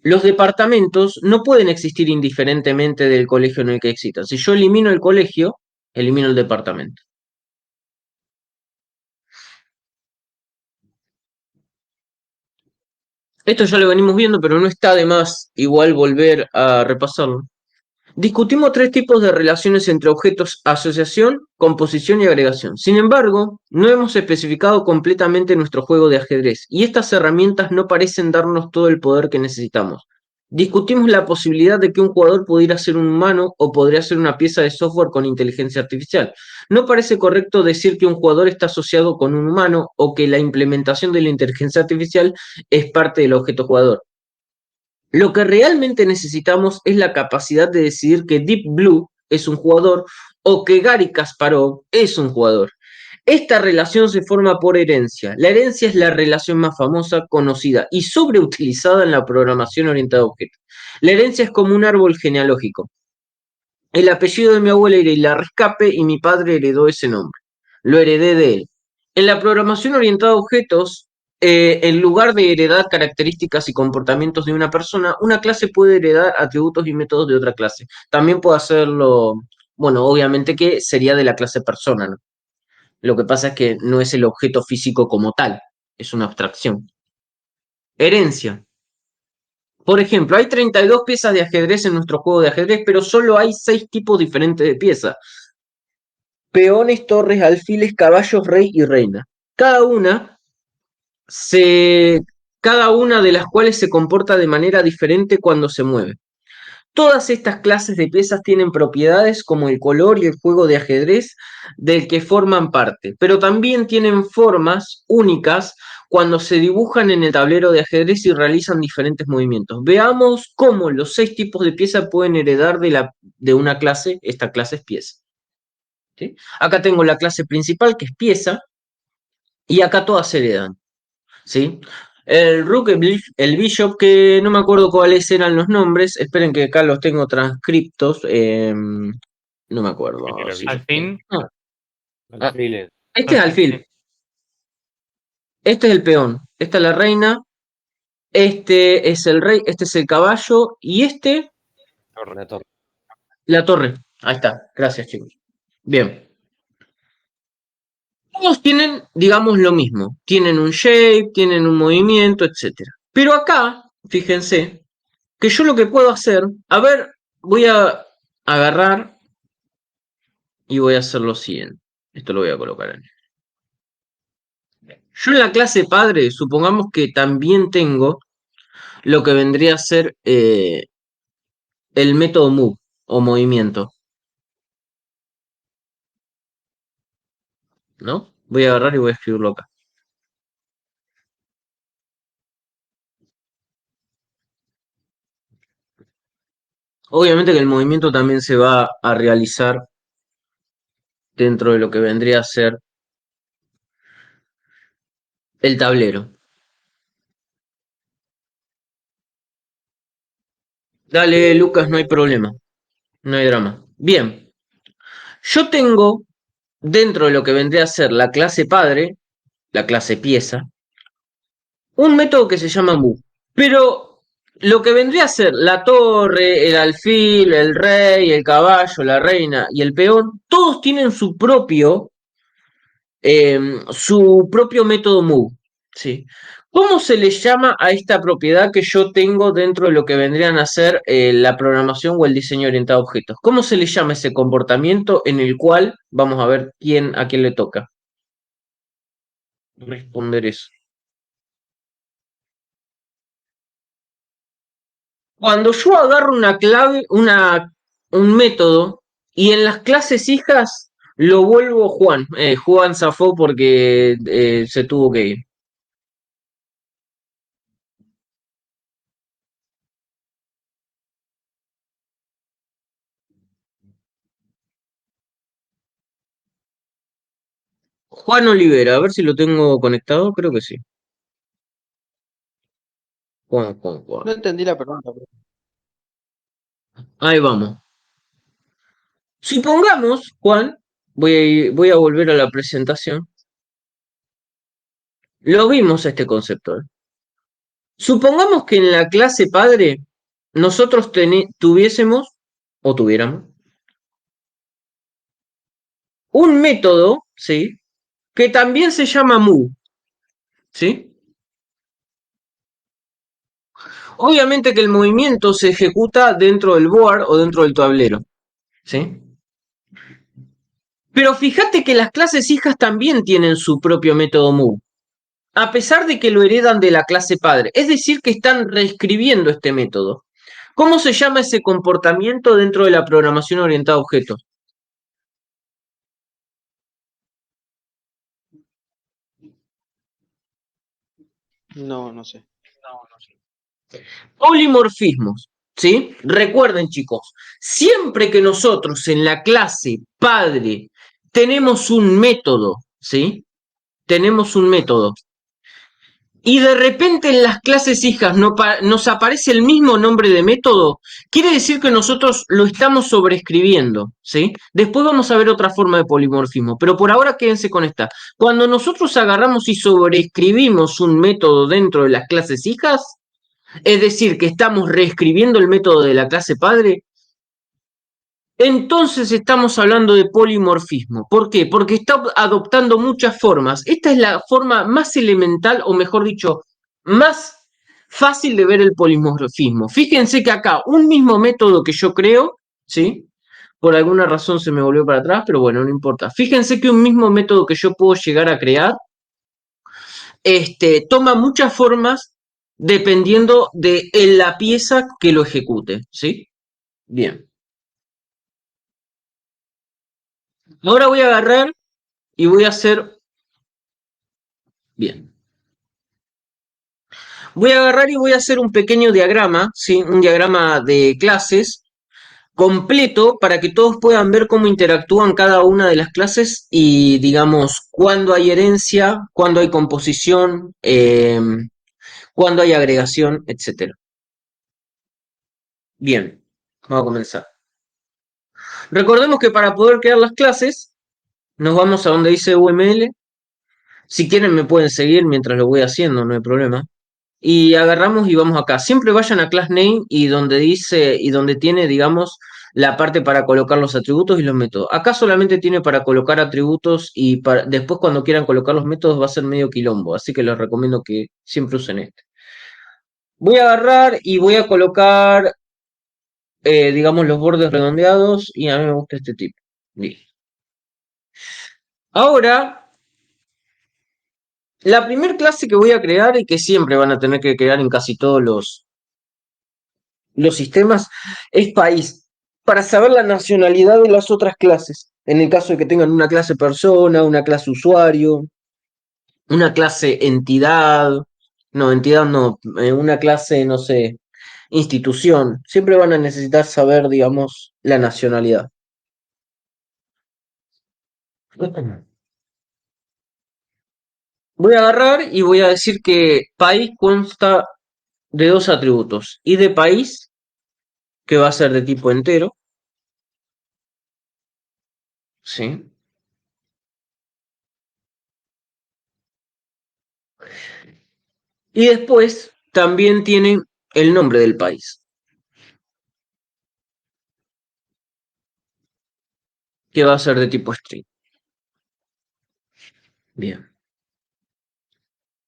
los departamentos no pueden existir indiferentemente del colegio en el que existan. Si yo elimino el colegio, elimino el departamento. Esto ya lo venimos viendo, pero no está de más igual volver a repasarlo. Discutimos tres tipos de relaciones entre objetos: asociación, composición y agregación. Sin embargo, no hemos especificado completamente nuestro juego de ajedrez, y estas herramientas no parecen darnos todo el poder que necesitamos. Discutimos la posibilidad de que un jugador pudiera ser un humano o podría ser una pieza de software con inteligencia artificial. No parece correcto decir que un jugador está asociado con un humano o que la implementación de la inteligencia artificial es parte del objeto jugador. Lo que realmente necesitamos es la capacidad de decidir que Deep Blue es un jugador o que Gary Kasparov es un jugador. Esta relación se forma por herencia. La herencia es la relación más famosa, conocida y sobreutilizada en la programación orientada a objetos. La herencia es como un árbol genealógico. El apellido de mi abuela era Hilar Escape y mi padre heredó ese nombre. Lo heredé de él. En la programación orientada a objetos, en lugar de heredar características y comportamientos de una persona, una clase puede heredar atributos y métodos de otra clase. También puede hacerlo, bueno, obviamente que sería de la clase persona, ¿no? Lo que pasa es que no es el objeto físico como tal, es una abstracción. Herencia. Por ejemplo, hay 32 piezas de ajedrez en nuestro juego de ajedrez, pero solo hay 6 tipos diferentes de piezas. Peones, torres, alfiles, caballos, rey y reina. Cada una se, cada una de las cuales se comporta de manera diferente cuando se mueve. Todas estas clases de piezas tienen propiedades como el color y el juego de ajedrez del que forman parte, pero también tienen formas únicas cuando se dibujan en el tablero de ajedrez y realizan diferentes movimientos. Veamos cómo los 6 tipos de piezas pueden heredar de una clase. Esta clase es pieza. ¿Sí? Acá tengo la clase principal, que es pieza, y acá todas heredan. ¿Sí? El Rook, el Bishop, que no me acuerdo cuáles eran los nombres. Esperen que acá los tengo transcriptos. No me acuerdo. Al fin. Este es alfil. Este es el peón. Esta es la reina. Este es el rey. Este es el caballo. Y este, la torre. Ahí está. Gracias, chicos. Bien. Todos tienen, digamos, lo mismo. Tienen un shape, tienen un movimiento, etc. Pero acá, fíjense, que yo lo que puedo hacer, a ver, voy a agarrar y voy a hacer lo siguiente. Esto lo voy a colocar en. Yo en la clase padre, supongamos que también tengo lo que vendría a ser el método move o movimiento. ¿No? Voy a agarrar y voy a escribirlo acá. Obviamente que el movimiento también se va a realizar dentro de lo que vendría a ser el tablero. Dale, Lucas, no hay problema. No hay drama. Bien. Yo tengo, dentro de lo que vendría a ser la clase padre, la clase pieza, un método que se llama move. Pero lo que vendría a ser la torre, el alfil, el rey, el caballo, la reina y el peón, todos tienen su propio método move. ¿Sí? ¿Cómo se le llama a esta propiedad que yo tengo dentro de lo que vendrían a ser la programación o el diseño orientado a objetos? ¿Cómo se le llama ese comportamiento en el cual, vamos a ver a quién le toca responder eso? Cuando yo agarro una clave, un método, y en las clases hijas lo vuelvo Juan. Juan zafó porque se tuvo que ir. Juan Olivera, a ver si lo tengo conectado, creo que sí. Juan. No entendí la pregunta. Ahí vamos. Supongamos, Juan, voy a volver a la presentación. Lo vimos este concepto. Supongamos que en la clase padre nosotros tuviésemos o tuviéramos un método, ¿sí? Que también se llama move, ¿sí? Obviamente que el movimiento se ejecuta dentro del board o dentro del tablero, ¿sí? Pero fíjate que las clases hijas también tienen su propio método move, a pesar de que lo heredan de la clase padre. Es decir, que están reescribiendo este método. ¿Cómo se llama ese comportamiento dentro de la programación orientada a objetos? No sé. Polimorfismos, ¿sí? Recuerden, chicos, siempre que nosotros en la clase padre tenemos un método, ¿sí? Tenemos un método. Y de repente en las clases hijas nos aparece el mismo nombre de método, quiere decir que nosotros lo estamos sobreescribiendo, ¿sí? Después vamos a ver otra forma de polimorfismo, pero por ahora quédense con esta. Cuando nosotros agarramos y sobreescribimos un método dentro de las clases hijas, es decir, que estamos reescribiendo el método de la clase padre, entonces estamos hablando de polimorfismo. ¿Por qué? Porque está adoptando muchas formas. Esta es la forma más elemental, o mejor dicho, más fácil de ver el polimorfismo. Fíjense que acá un mismo método que yo creo, ¿sí? Por alguna razón se me volvió para atrás, pero bueno, no importa. Fíjense que un mismo método que yo puedo llegar a crear, toma muchas formas dependiendo de la pieza que lo ejecute, ¿sí? Bien. Ahora voy a agarrar y voy a hacer... Bien. Voy a agarrar y voy a hacer un pequeño diagrama, ¿sí? Un diagrama de clases completo para que todos puedan ver cómo interactúan cada una de las clases y digamos cuándo hay herencia, cuándo hay composición, cuándo hay agregación, etcétera. Bien, vamos a comenzar. Recordemos que para poder crear las clases nos vamos a donde dice UML. Si quieren me pueden seguir mientras lo voy haciendo, no hay problema. Y agarramos y vamos acá. Siempre vayan a class name y donde dice y donde tiene, digamos, la parte para colocar los atributos y los métodos. Acá solamente tiene para colocar atributos y después cuando quieran colocar los métodos va a ser medio quilombo, así que les recomiendo que siempre usen este. Voy a agarrar y voy a colocar, digamos, los bordes redondeados y a mí me gusta este tipo. Listo. Ahora, la primera clase que voy a crear y que siempre van a tener que crear en casi todos los sistemas es país, para saber la nacionalidad de las otras clases. En el caso de que tengan una clase persona, una clase usuario, una clase entidad no, una clase, no sé, institución. Siempre van a necesitar saber, digamos, la nacionalidad. Voy a agarrar y voy a decir que país consta de dos atributos. Y de país, que va a ser de tipo entero, ¿sí? Y después también tiene el nombre del país, que va a ser de tipo string. Bien.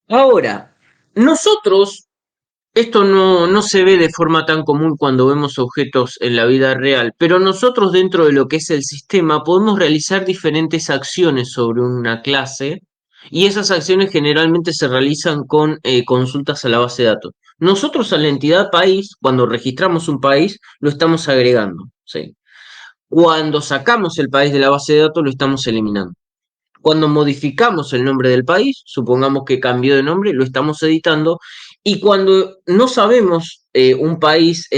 Ahora, nosotros, esto no se ve de forma tan común cuando vemos objetos en la vida real, pero nosotros dentro de lo que es el sistema podemos realizar diferentes acciones sobre una clase y esas acciones generalmente se realizan con consultas a la base de datos. Nosotros a la entidad país, cuando registramos un país, lo estamos agregando, ¿sí? Cuando sacamos el país de la base de datos, lo estamos eliminando. Cuando modificamos el nombre del país, supongamos que cambió de nombre, lo estamos editando. Y cuando no sabemos un país,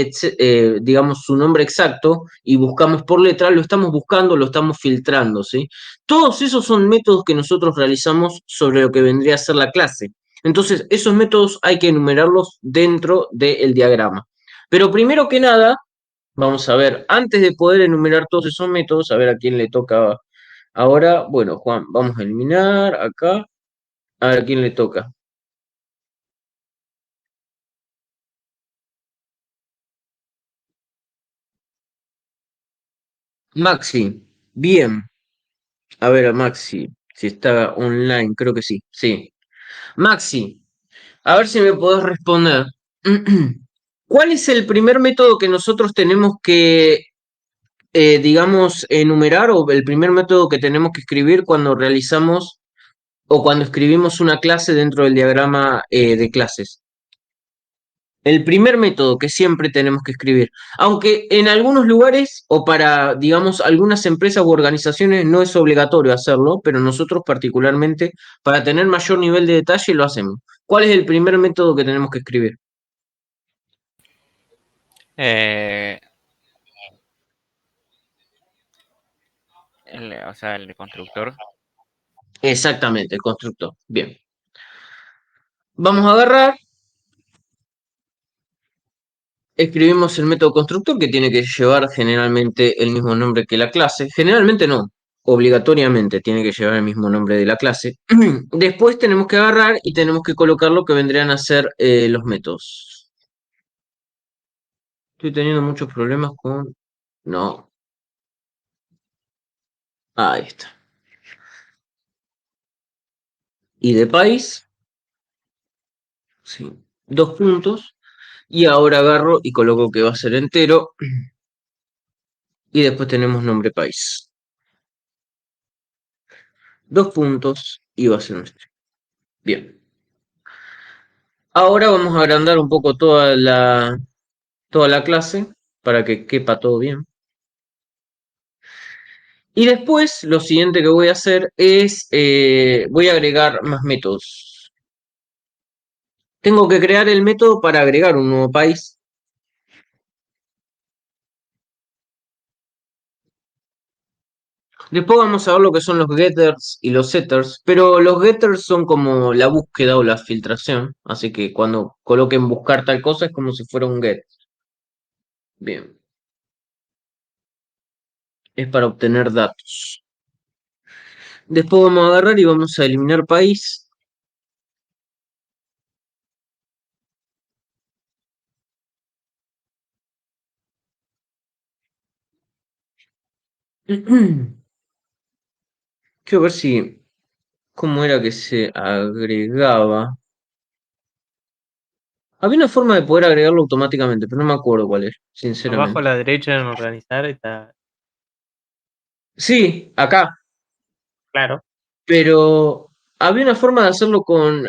digamos, su nombre exacto, y buscamos por letra, lo estamos buscando, lo estamos filtrando, ¿sí? Todos esos son métodos que nosotros realizamos sobre lo que vendría a ser la clase. Entonces, esos métodos hay que enumerarlos dentro del diagrama. Pero primero que nada, vamos a ver, antes de poder enumerar todos esos métodos, a ver a quién le toca ahora. Bueno, Juan, vamos a eliminar acá. A ver a quién le toca. Maxi, bien. A ver a Maxi, si está online, creo que sí. Sí. Maxi, a ver si me podés responder. ¿Cuál es el primer método que nosotros tenemos que, digamos, enumerar o el primer método que tenemos que escribir cuando realizamos o cuando escribimos una clase dentro del diagrama de clases? El primer método que siempre tenemos que escribir, aunque en algunos lugares o para, digamos, algunas empresas u organizaciones no es obligatorio hacerlo, pero nosotros particularmente, para tener mayor nivel de detalle, lo hacemos. ¿Cuál es el primer método que tenemos que escribir? Eh, o sea, el constructor. Exactamente, el constructor. Bien. Vamos a agarrar, escribimos el método constructor que tiene que llevar generalmente el mismo nombre que la clase. Generalmente no, obligatoriamente tiene que llevar el mismo nombre de la clase. Después tenemos que agarrar y tenemos que colocar lo que vendrían a ser los métodos. Estoy teniendo muchos problemas con... No, ahí está. Y de país, sí. 2 puntos, y ahora agarro y coloco que va a ser entero, y después tenemos nombre país. 2 puntos, y va a ser un string. Bien. Ahora vamos a agrandar un poco toda la clase para que quepa todo bien. Y después lo siguiente que voy a hacer es, voy a agregar más métodos. Tengo que crear el método para agregar un nuevo país. Después vamos a ver lo que son los getters y los setters, pero los getters son como la búsqueda o la filtración, así que cuando coloquen buscar tal cosa es como si fuera un get. Bien, es para obtener datos. Después vamos a agarrar y vamos a eliminar país. Quiero ver si, cómo era que se agregaba. Había una forma de poder agregarlo automáticamente, pero no me acuerdo cuál es, Abajo a sinceramente. la derecha en organizar está Sí, acá, claro. pero había una forma de hacerlo con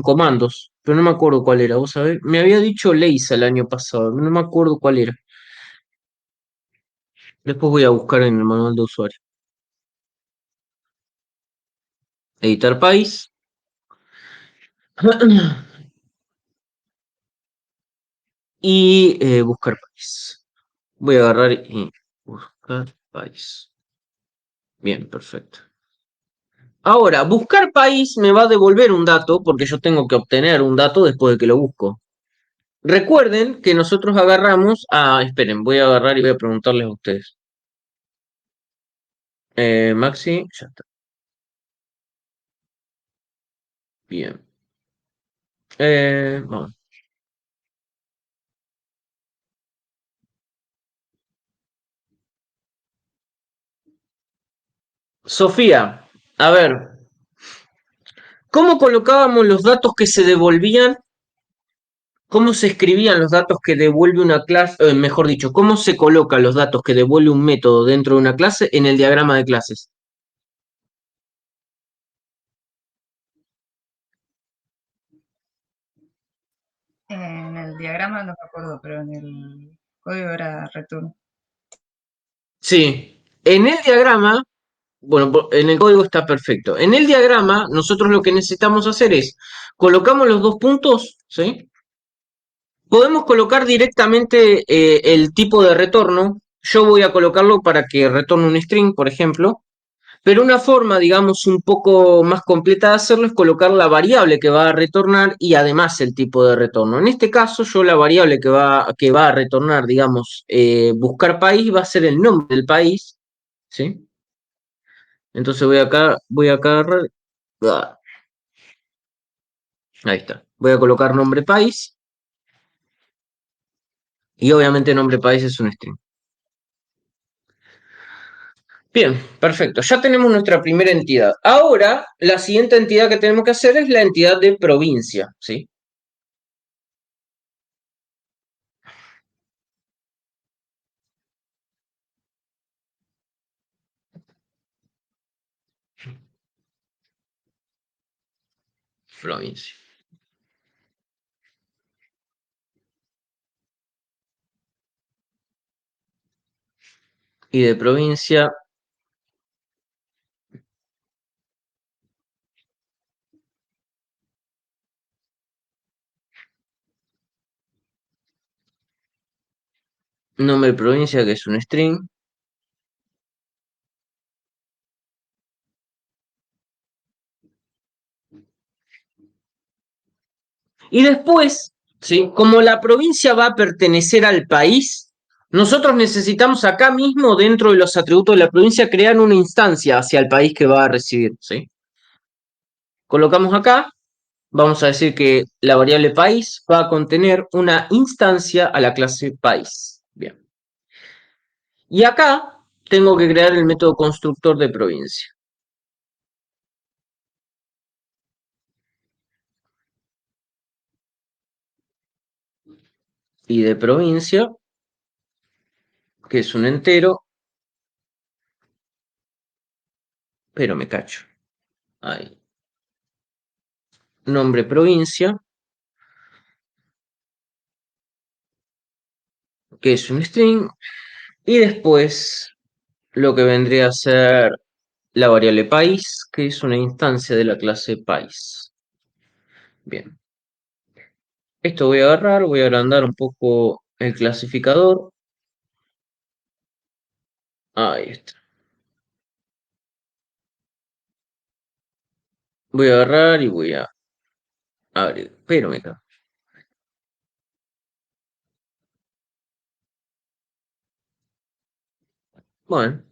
comandos, pero no me acuerdo cuál era, ¿vos sabés? Me había dicho Leisa el año pasado, no me acuerdo cuál era. Después voy a buscar en el manual de usuario. Editar país. Y buscar país. Voy a agarrar y buscar país. Bien, perfecto. Ahora, buscar país me va a devolver un dato porque yo tengo que obtener un dato después de que lo busco. Recuerden que nosotros agarramos. Ah, esperen, voy a agarrar y voy a preguntarles a ustedes. Maxi, ya está. Bien. Vamos. Sofía, a ver, ¿cómo colocábamos los datos que se devolvían? ¿Cómo se escribían los datos que devuelve una clase? Mejor dicho, ¿cómo se colocan los datos que devuelve un método dentro de una clase en el diagrama de clases? En el diagrama no me acuerdo, pero en el código era return. Sí, en el diagrama, bueno, en el código está perfecto. En el diagrama, nosotros lo que necesitamos hacer es, colocamos los 2 puntos, ¿sí? Podemos colocar directamente el tipo de retorno. Yo voy a colocarlo para que retorne un string, por ejemplo. Pero una forma, digamos, un poco más completa de hacerlo es colocar la variable que va a retornar y además el tipo de retorno. En este caso, yo la variable que va a retornar, digamos, buscar país va a ser el nombre del país, ¿sí? Entonces voy acá a agarrar, ah, ahí está. Voy a colocar nombre país y obviamente nombre país es un string. Bien, perfecto. Ya tenemos nuestra primera entidad. Ahora, la siguiente entidad que tenemos que hacer es la entidad de provincia, ¿sí? Provincia. Y de provincia, nombre de provincia que es un string. Y después, ¿sí? Como la provincia va a pertenecer al país, nosotros necesitamos acá mismo, dentro de los atributos de la provincia, crear una instancia hacia el país que va a recibir, ¿sí? Colocamos acá, vamos a decir que la variable país va a contener una instancia a la clase país. Bien. Y acá tengo que crear el método constructor de provincia. y de provincia, que es un entero, pero me cacho. Ahí. Nombre provincia, que es un string, y después lo que vendría a ser la variable país, que es una instancia de la clase país. Bien. Esto voy a agarrar, voy a agrandar un poco el clasificador. Ahí está. Voy a agarrar y voy a abrir, pero me cago. Bueno,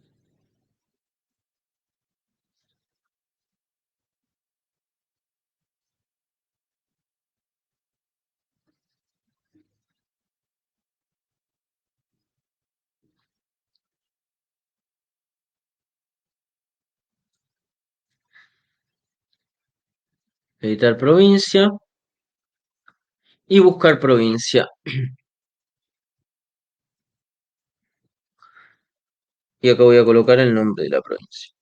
editar provincia y buscar provincia. Y acá voy a colocar el nombre de la provincia.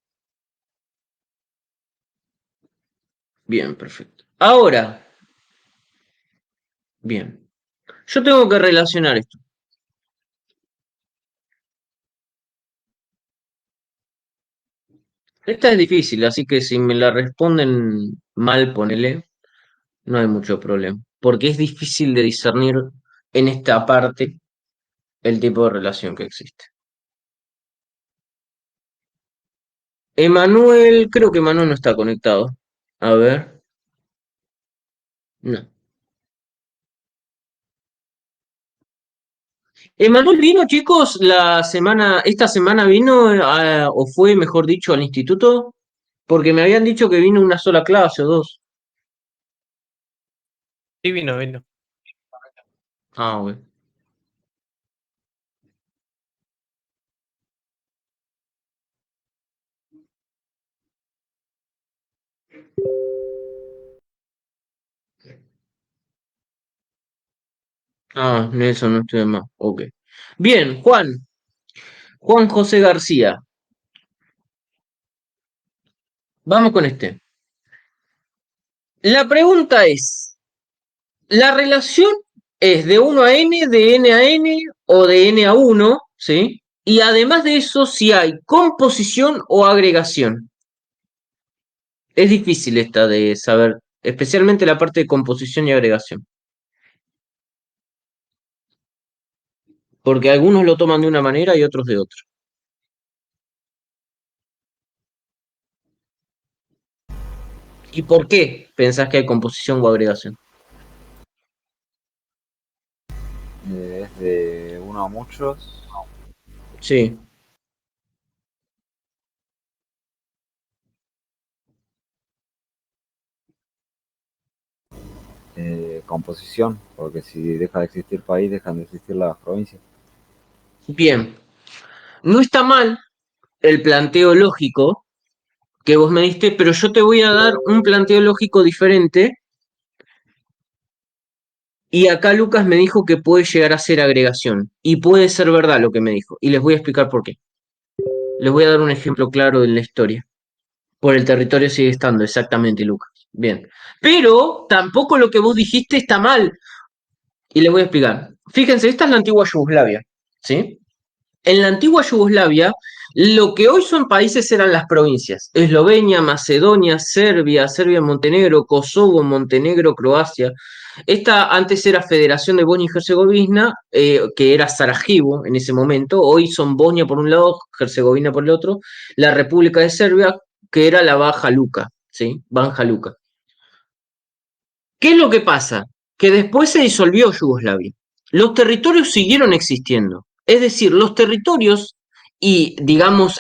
Bien, perfecto. Ahora, bien, yo tengo que relacionar esto. Esta es difícil, así que si me la responden mal, ponele, no hay mucho problema. Porque es difícil de discernir en esta parte el tipo de relación que existe. Emanuel, creo que Emanuel no está conectado. A ver, no. Emanuel vino, chicos, esta semana vino, o fue, mejor dicho, al instituto, porque me habían dicho que vino una sola clase o dos. Sí, vino. Ah, bueno. Ah, Nelson no estudia más. Ok. Bien, Juan José García. Vamos con este. La pregunta es, ¿la relación es de 1 a n, de n a n o de n a 1? ¿Sí? Y además de eso, si hay composición o agregación. Es difícil esta de saber, especialmente la parte de composición y agregación. Porque algunos lo toman de una manera y otros de otra. ¿Y por qué pensás que hay composición o agregación? Es de uno a muchos. Sí. Composición, porque si deja de existir país, dejan de existir las provincias. Bien. No está mal el planteo lógico que vos me diste, pero yo te voy a dar un planteo lógico diferente. Y acá Lucas me dijo que puede llegar a ser agregación. Y puede ser verdad lo que me dijo. Y les voy a explicar por qué. Les voy a dar un ejemplo claro de la historia. Por el territorio sigue estando, exactamente, Lucas. Bien. Pero tampoco lo que vos dijiste está mal. Y les voy a explicar. Fíjense, esta es la antigua Yugoslavia. ¿Sí? En la antigua Yugoslavia, lo que hoy son países eran las provincias. Eslovenia, Macedonia, Serbia, Montenegro, Kosovo, Montenegro, Croacia. Esta antes era Federación de Bosnia y Herzegovina, que era Sarajevo en ese momento. Hoy son Bosnia por un lado, Herzegovina por el otro. La República de Serbia, que era la Baja Luka, ¿sí? Banja Luka. ¿Qué es lo que pasa? Que después se disolvió Yugoslavia. Los territorios siguieron existiendo. Es decir, los territorios y, digamos,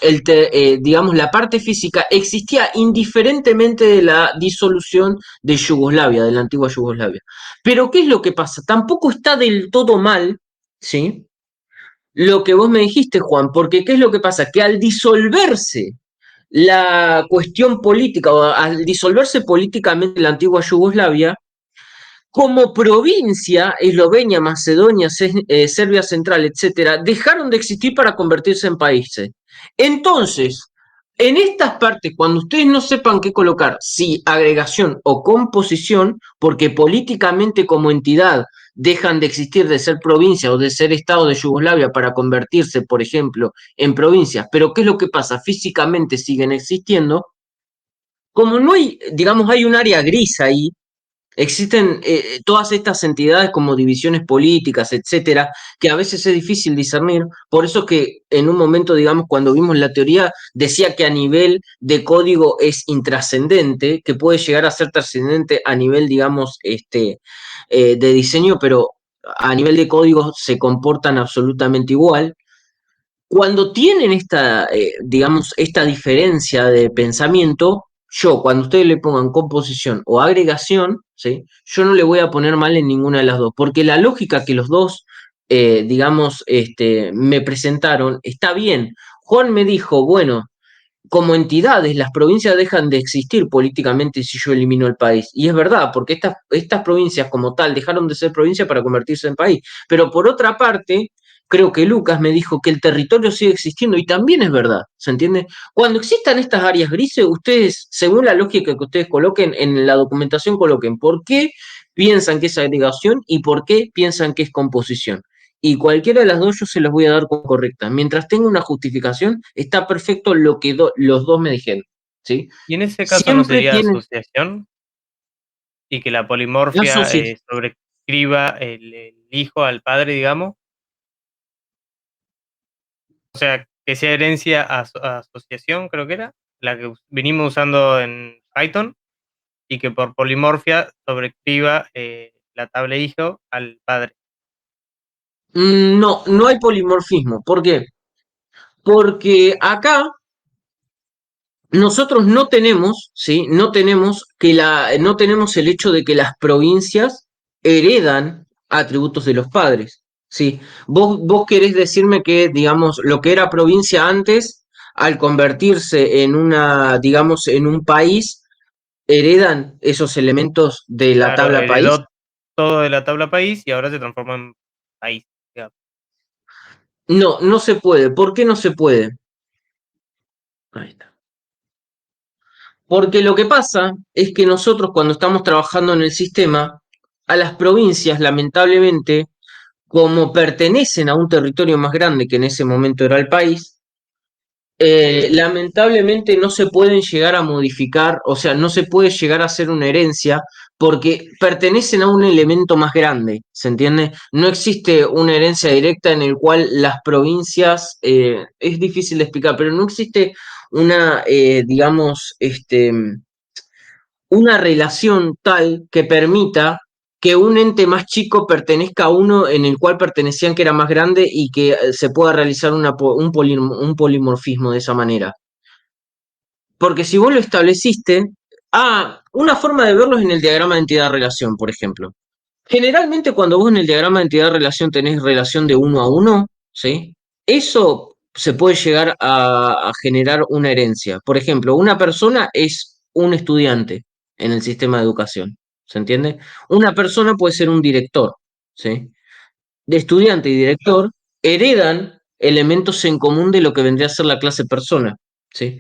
digamos, la parte física existía indiferentemente de la disolución de Yugoslavia, de la antigua Yugoslavia. Pero ¿qué es lo que pasa? Tampoco está del todo mal, ¿sí? Lo que vos me dijiste, Juan, porque ¿qué es lo que pasa? Que al disolverse la cuestión política, o al disolverse políticamente la antigua Yugoslavia, como provincia, Eslovenia, Macedonia, Serbia Central, etcétera, dejaron de existir para convertirse en países. Entonces, en estas partes, cuando ustedes no sepan qué colocar, si agregación o composición, porque políticamente como entidad dejan de existir de ser provincia o de ser Estado de Yugoslavia para convertirse, por ejemplo, en provincias, pero ¿qué es lo que pasa? Físicamente siguen existiendo. Como no hay, digamos, hay un área gris ahí, existen todas estas entidades como divisiones políticas, etcétera, que a veces es difícil discernir. Por eso que en un momento, digamos, cuando vimos la teoría, decía que a nivel de código es intrascendente, que puede llegar a ser trascendente a nivel, digamos, de diseño, pero a nivel de código se comportan absolutamente igual. Cuando tienen esta, digamos, esta diferencia de pensamiento, yo, cuando ustedes le pongan composición o agregación, ¿sí? Yo no le voy a poner mal en ninguna de las dos, porque la lógica que los dos, digamos, me presentaron está bien. Juan me dijo, bueno, como entidades, las provincias dejan de existir políticamente si yo elimino el país. Y es verdad, porque estas provincias como tal dejaron de ser provincias para convertirse en país. Pero por otra parte, creo que Lucas me dijo que el territorio sigue existiendo y también es verdad, ¿se entiende? Cuando existan estas áreas grises, ustedes, según la lógica que ustedes coloquen en la documentación, coloquen por qué piensan que es agregación y por qué piensan que es composición. Y cualquiera de las dos yo se las voy a dar como correcta. Mientras tenga una justificación, está perfecto lo que los dos me dijeron, ¿sí? Y en ese caso no Siempre sería tienen asociación y que la polimorfia asociación. sobrescriba el hijo al padre, digamos. O sea, que sea herencia asociación, creo que era, la que venimos usando en Python, y que por polimorfia sobrescriba la tabla hijo al padre. No, no hay polimorfismo. ¿Por qué? Porque acá nosotros no tenemos, ¿sí? No tenemos el hecho de que las provincias heredan atributos de los padres, ¿sí? Vos querés decirme que, digamos, lo que era provincia antes, al convertirse en una, digamos, en un país, heredan esos elementos de la Claro, tabla país. heredó todo de la tabla país y ahora se transforma en país, digamos. No, no se puede. ¿Por qué no se puede? Ahí está. Porque lo que pasa es que nosotros cuando estamos trabajando en el sistema, a las provincias, lamentablemente, como pertenecen a un territorio más grande que en ese momento era el país, lamentablemente no se pueden llegar a modificar, o sea, no se puede llegar a hacer una herencia porque pertenecen a un elemento más grande, ¿se entiende? No existe una herencia directa en el cual las provincias, es difícil de explicar, pero no existe una, digamos, una relación tal que permita que un ente más chico pertenezca a uno en el cual pertenecían que era más grande y que se pueda realizar un polimorfismo de esa manera. Porque si vos lo estableciste, una forma de verlo es en el diagrama de entidad-relación, por ejemplo. Generalmente cuando vos en el diagrama de entidad-relación tenés relación de uno a uno, ¿sí? Eso se puede llegar a generar una herencia. Por ejemplo, una persona es un estudiante en el sistema de educación, ¿se entiende? Una persona puede ser un director, ¿sí? De estudiante y director heredan elementos en común de lo que vendría a ser la clase persona, ¿sí?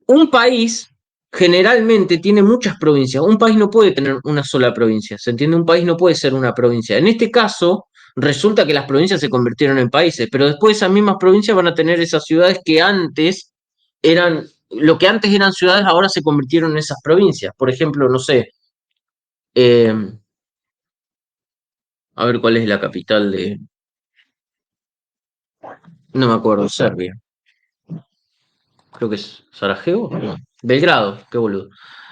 Un país generalmente tiene muchas provincias. Un país no puede tener una sola provincia. ¿Se entiende? Un país no puede ser una provincia. En este caso, resulta que las provincias se convirtieron en países, pero después esas mismas provincias van a tener esas ciudades que antes eran, lo que antes eran ciudades, ahora se convirtieron en esas provincias. Por ejemplo, no sé, eh, a ver cuál es la capital de, no me acuerdo, Serbia. Creo que es Sarajevo, no. Belgrado, qué boludo.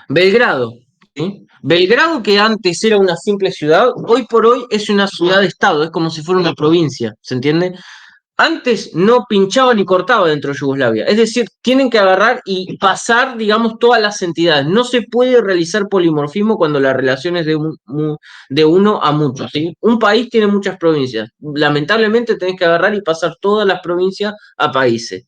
Belgrado, ¿sí? Belgrado, que antes era una simple ciudad, hoy por hoy es una ciudad-estado, es como si fuera una provincia, ¿se entiende? Antes no pinchaba ni cortaba dentro de Yugoslavia, es decir, tienen que agarrar y pasar, digamos, todas las entidades. No se puede realizar polimorfismo cuando la relación es de uno a muchos, ¿sí? Un país tiene muchas provincias, lamentablemente tenés que agarrar y pasar todas las provincias a países.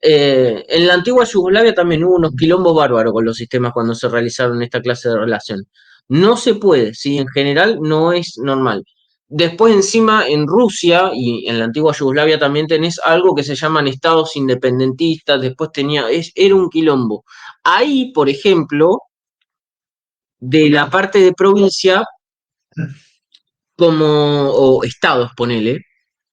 En la antigua Yugoslavia también hubo unos quilombos bárbaros con los sistemas cuando se realizaron esta clase de relación. No se puede, ¿sí? En general no es normal. Después encima en Rusia y en la antigua Yugoslavia también tenés algo que se llaman estados independentistas, después era un quilombo. Ahí, por ejemplo, de la parte de provincia, o estados, ponele,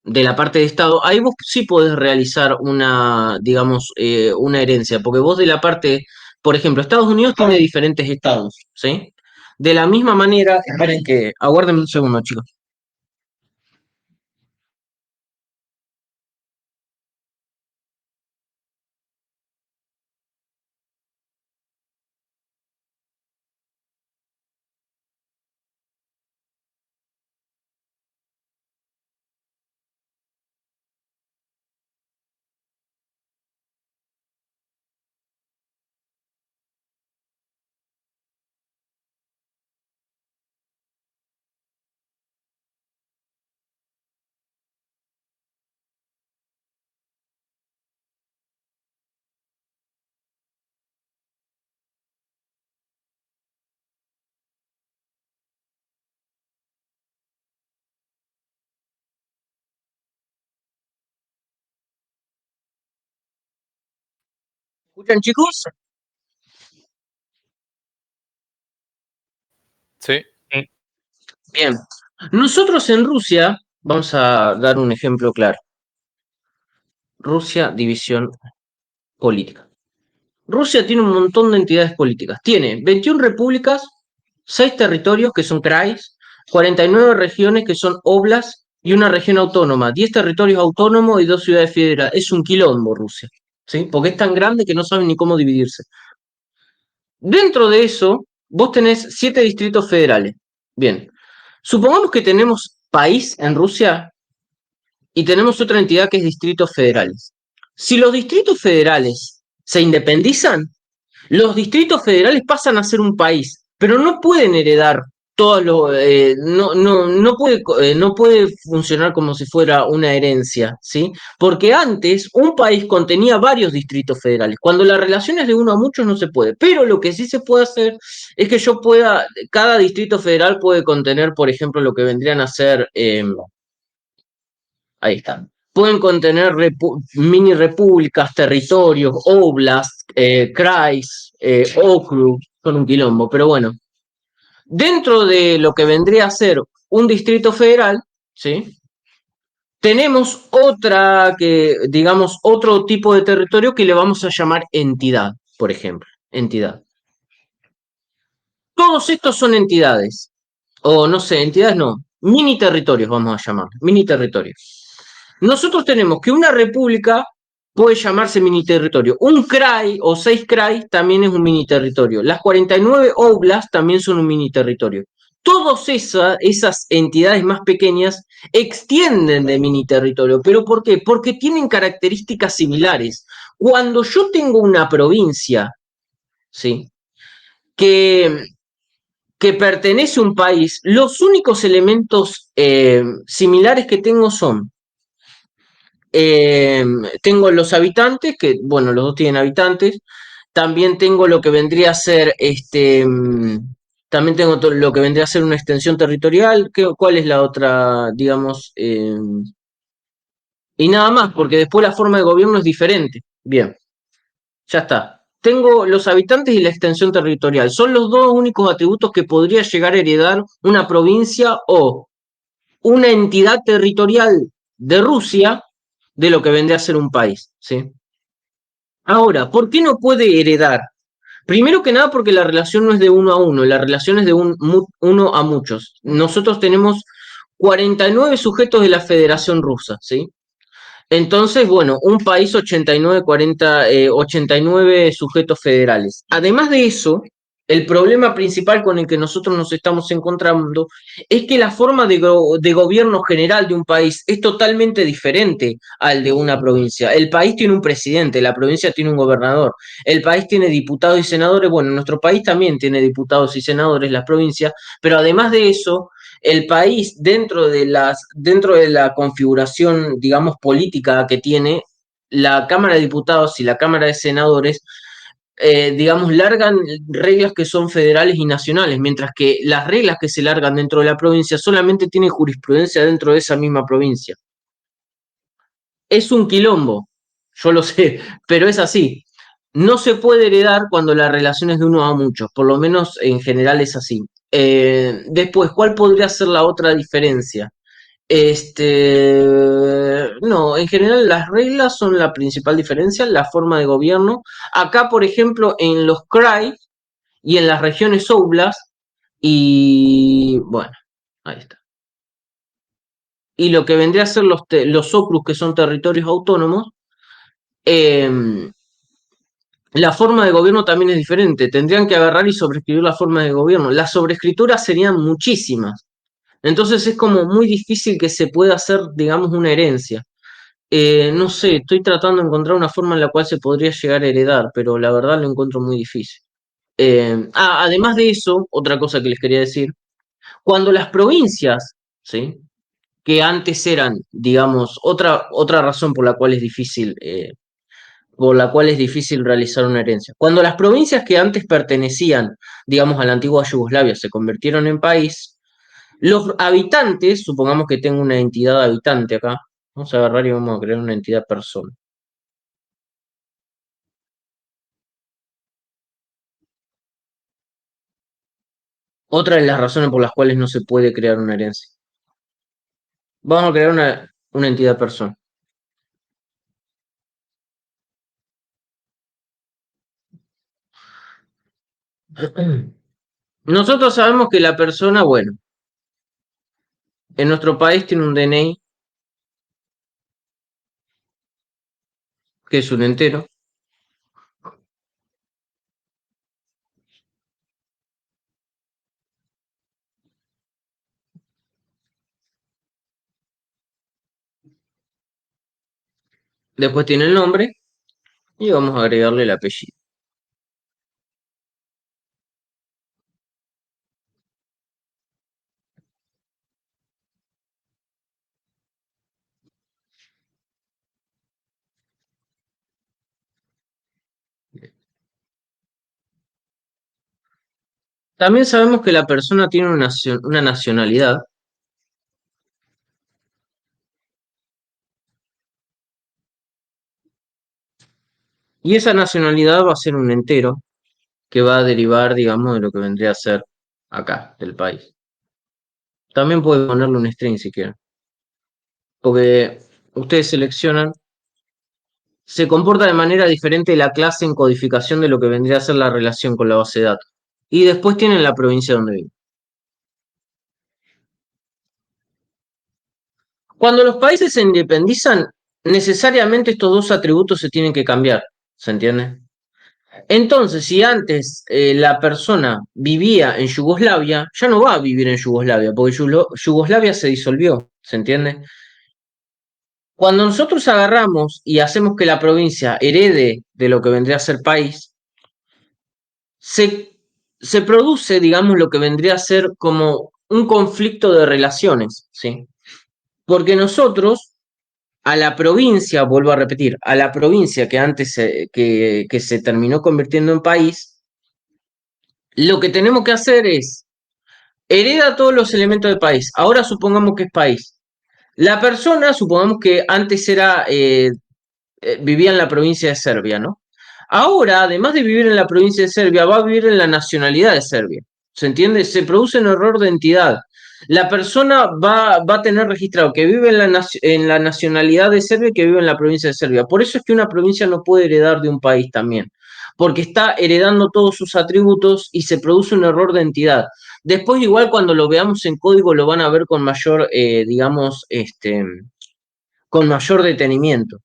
de la parte de estado, ahí vos sí podés realizar una, digamos, una herencia, porque vos de la parte, por ejemplo, Estados Unidos tiene diferentes estados, ¿sí? De la misma manera, esperen que, aguárdenme un segundo, chicos. ¿Escuchan, chicos? Sí, Sí. Bien. Nosotros en Rusia, vamos a dar un ejemplo claro. Rusia, división política. Rusia tiene un montón de entidades políticas. Tiene 21 repúblicas, 6 territorios que son krais, 49 regiones que son oblasts y una región autónoma, 10 territorios autónomos y 2 ciudades federales. Es un quilombo Rusia, ¿sí? Porque es tan grande que no saben ni cómo dividirse. Dentro de eso, vos tenés 7 distritos federales. Bien. Supongamos que tenemos país en Rusia y tenemos otra entidad que es distritos federales. Si los distritos federales se independizan, los distritos federales pasan a ser un país, pero no pueden heredar todos los, no puede funcionar como si fuera una herencia, ¿sí? Porque antes un país contenía varios distritos federales. Cuando la relación es de uno a muchos no se puede, pero lo que sí se puede hacer es que cada distrito federal puede contener, por ejemplo, lo que vendrían a ser, ahí está. Pueden contener mini repúblicas, territorios, oblasts, krais, okrug, son un quilombo, pero bueno. Dentro de lo que vendría a ser un distrito federal, ¿sí? Tenemos digamos, otro tipo de territorio que le vamos a llamar entidad, por ejemplo, entidad. Todos estos son entidades, o no sé, entidades no, mini territorios vamos a llamar, mini territorios. Nosotros tenemos que una república puede llamarse mini territorio. Un krai o 6 krai también es un mini territorio. Las 49 oblasts también son un mini territorio. Todas esas entidades más pequeñas extienden de mini territorio. ¿Pero por qué? Porque tienen características similares. Cuando yo tengo una provincia, ¿sí? que, que pertenece a un país, los únicos elementos similares que tengo son tengo los habitantes, que bueno, los dos tienen habitantes. También tengo lo que vendría a ser también tengo lo que vendría a ser una extensión territorial. ¿Cuál es la otra, digamos? Y nada más, porque después la forma de gobierno es diferente. Bien, ya está. Tengo los habitantes y la extensión territorial. Son los dos únicos atributos que podría llegar a heredar una provincia o una entidad territorial de Rusia de lo que vendría a ser un país, ¿sí? Ahora, ¿por qué no puede heredar? Primero que nada porque la relación no es de uno a uno, la relación es de uno a muchos. Nosotros tenemos 49 sujetos de la Federación Rusa, ¿sí? Entonces, bueno, un país 89 sujetos federales. Además de eso, el problema principal con el que nosotros nos estamos encontrando es que la forma de gobierno general de un país es totalmente diferente al de una provincia. El país tiene un presidente, la provincia tiene un gobernador, el país tiene diputados y senadores, bueno, nuestro país también tiene diputados y senadores, las provincias, pero además de eso, el país dentro de la configuración, digamos, política que tiene, la Cámara de Diputados y la Cámara de Senadores digamos, largan reglas que son federales y nacionales, mientras que las reglas que se largan dentro de la provincia solamente tienen jurisprudencia dentro de esa misma provincia. Es un quilombo, yo lo sé, pero es así. No se puede heredar cuando la relación es de uno a muchos, por lo menos en general es así. Después, ¿cuál podría ser la otra diferencia? No, en general las reglas son la principal diferencia, la forma de gobierno. Acá, por ejemplo, en los CRAI y en las regiones Oblast, y bueno, ahí está. Y lo que vendría a ser los OCRUS, que son territorios autónomos, eh, la forma de gobierno también es diferente. Tendrían que agarrar y sobreescribir la forma de gobierno. Las sobrescrituras serían muchísimas. Entonces es como muy difícil que se pueda hacer, digamos, una herencia. No sé, estoy tratando de encontrar una forma en la cual se podría llegar a heredar, pero la verdad lo encuentro muy difícil. Además de eso, otra cosa que les quería decir, cuando las provincias, ¿sí? Que antes eran, digamos, otra razón por la cual es difícil realizar una herencia. Cuando las provincias que antes pertenecían, digamos, a la antigua Yugoslavia se convirtieron en país, los habitantes, supongamos que tengo una entidad habitante acá, vamos a agarrar y vamos a crear una entidad persona. Otra de las razones por las cuales no se puede crear una herencia. Vamos a crear una entidad persona. Nosotros sabemos que la persona, bueno, en nuestro país tiene un DNI, que es un entero. Después tiene el nombre y vamos a agregarle el apellido. También sabemos que la persona tiene una nacionalidad. Y esa nacionalidad va a ser un entero que va a derivar, digamos, de lo que vendría a ser acá, del país. También puede ponerle un string si quieren. Porque ustedes seleccionan, se comporta de manera diferente la clase en codificación de lo que vendría a ser la relación con la base de datos. Y después tienen la provincia donde viven. Cuando los países se independizan, necesariamente estos dos atributos se tienen que cambiar. ¿Se entiende? Entonces, si antes la persona vivía en Yugoslavia, ya no va a vivir en Yugoslavia, porque Yugoslavia se disolvió, ¿se entiende? Cuando nosotros agarramos y hacemos que la provincia herede de lo que vendría a ser país, se produce, digamos, lo que vendría a ser como un conflicto de relaciones, ¿sí? Porque nosotros, a la provincia, vuelvo a repetir, a la provincia que antes que se terminó convirtiendo en país, lo que tenemos que hacer es hereda todos los elementos del país. Ahora supongamos que es país. La persona, supongamos que antes vivía en la provincia de Serbia, ¿no? Ahora, además de vivir en la provincia de Serbia, va a vivir en la nacionalidad de Serbia. ¿Se entiende? Se produce un error de entidad. La persona va a tener registrado que vive en la nacionalidad de Serbia y que vive en la provincia de Serbia. Por eso es que una provincia no puede heredar de un país también, porque está heredando todos sus atributos y se produce un error de entidad. Después, igual cuando lo veamos en código, lo van a ver con mayor, digamos, con mayor detenimiento.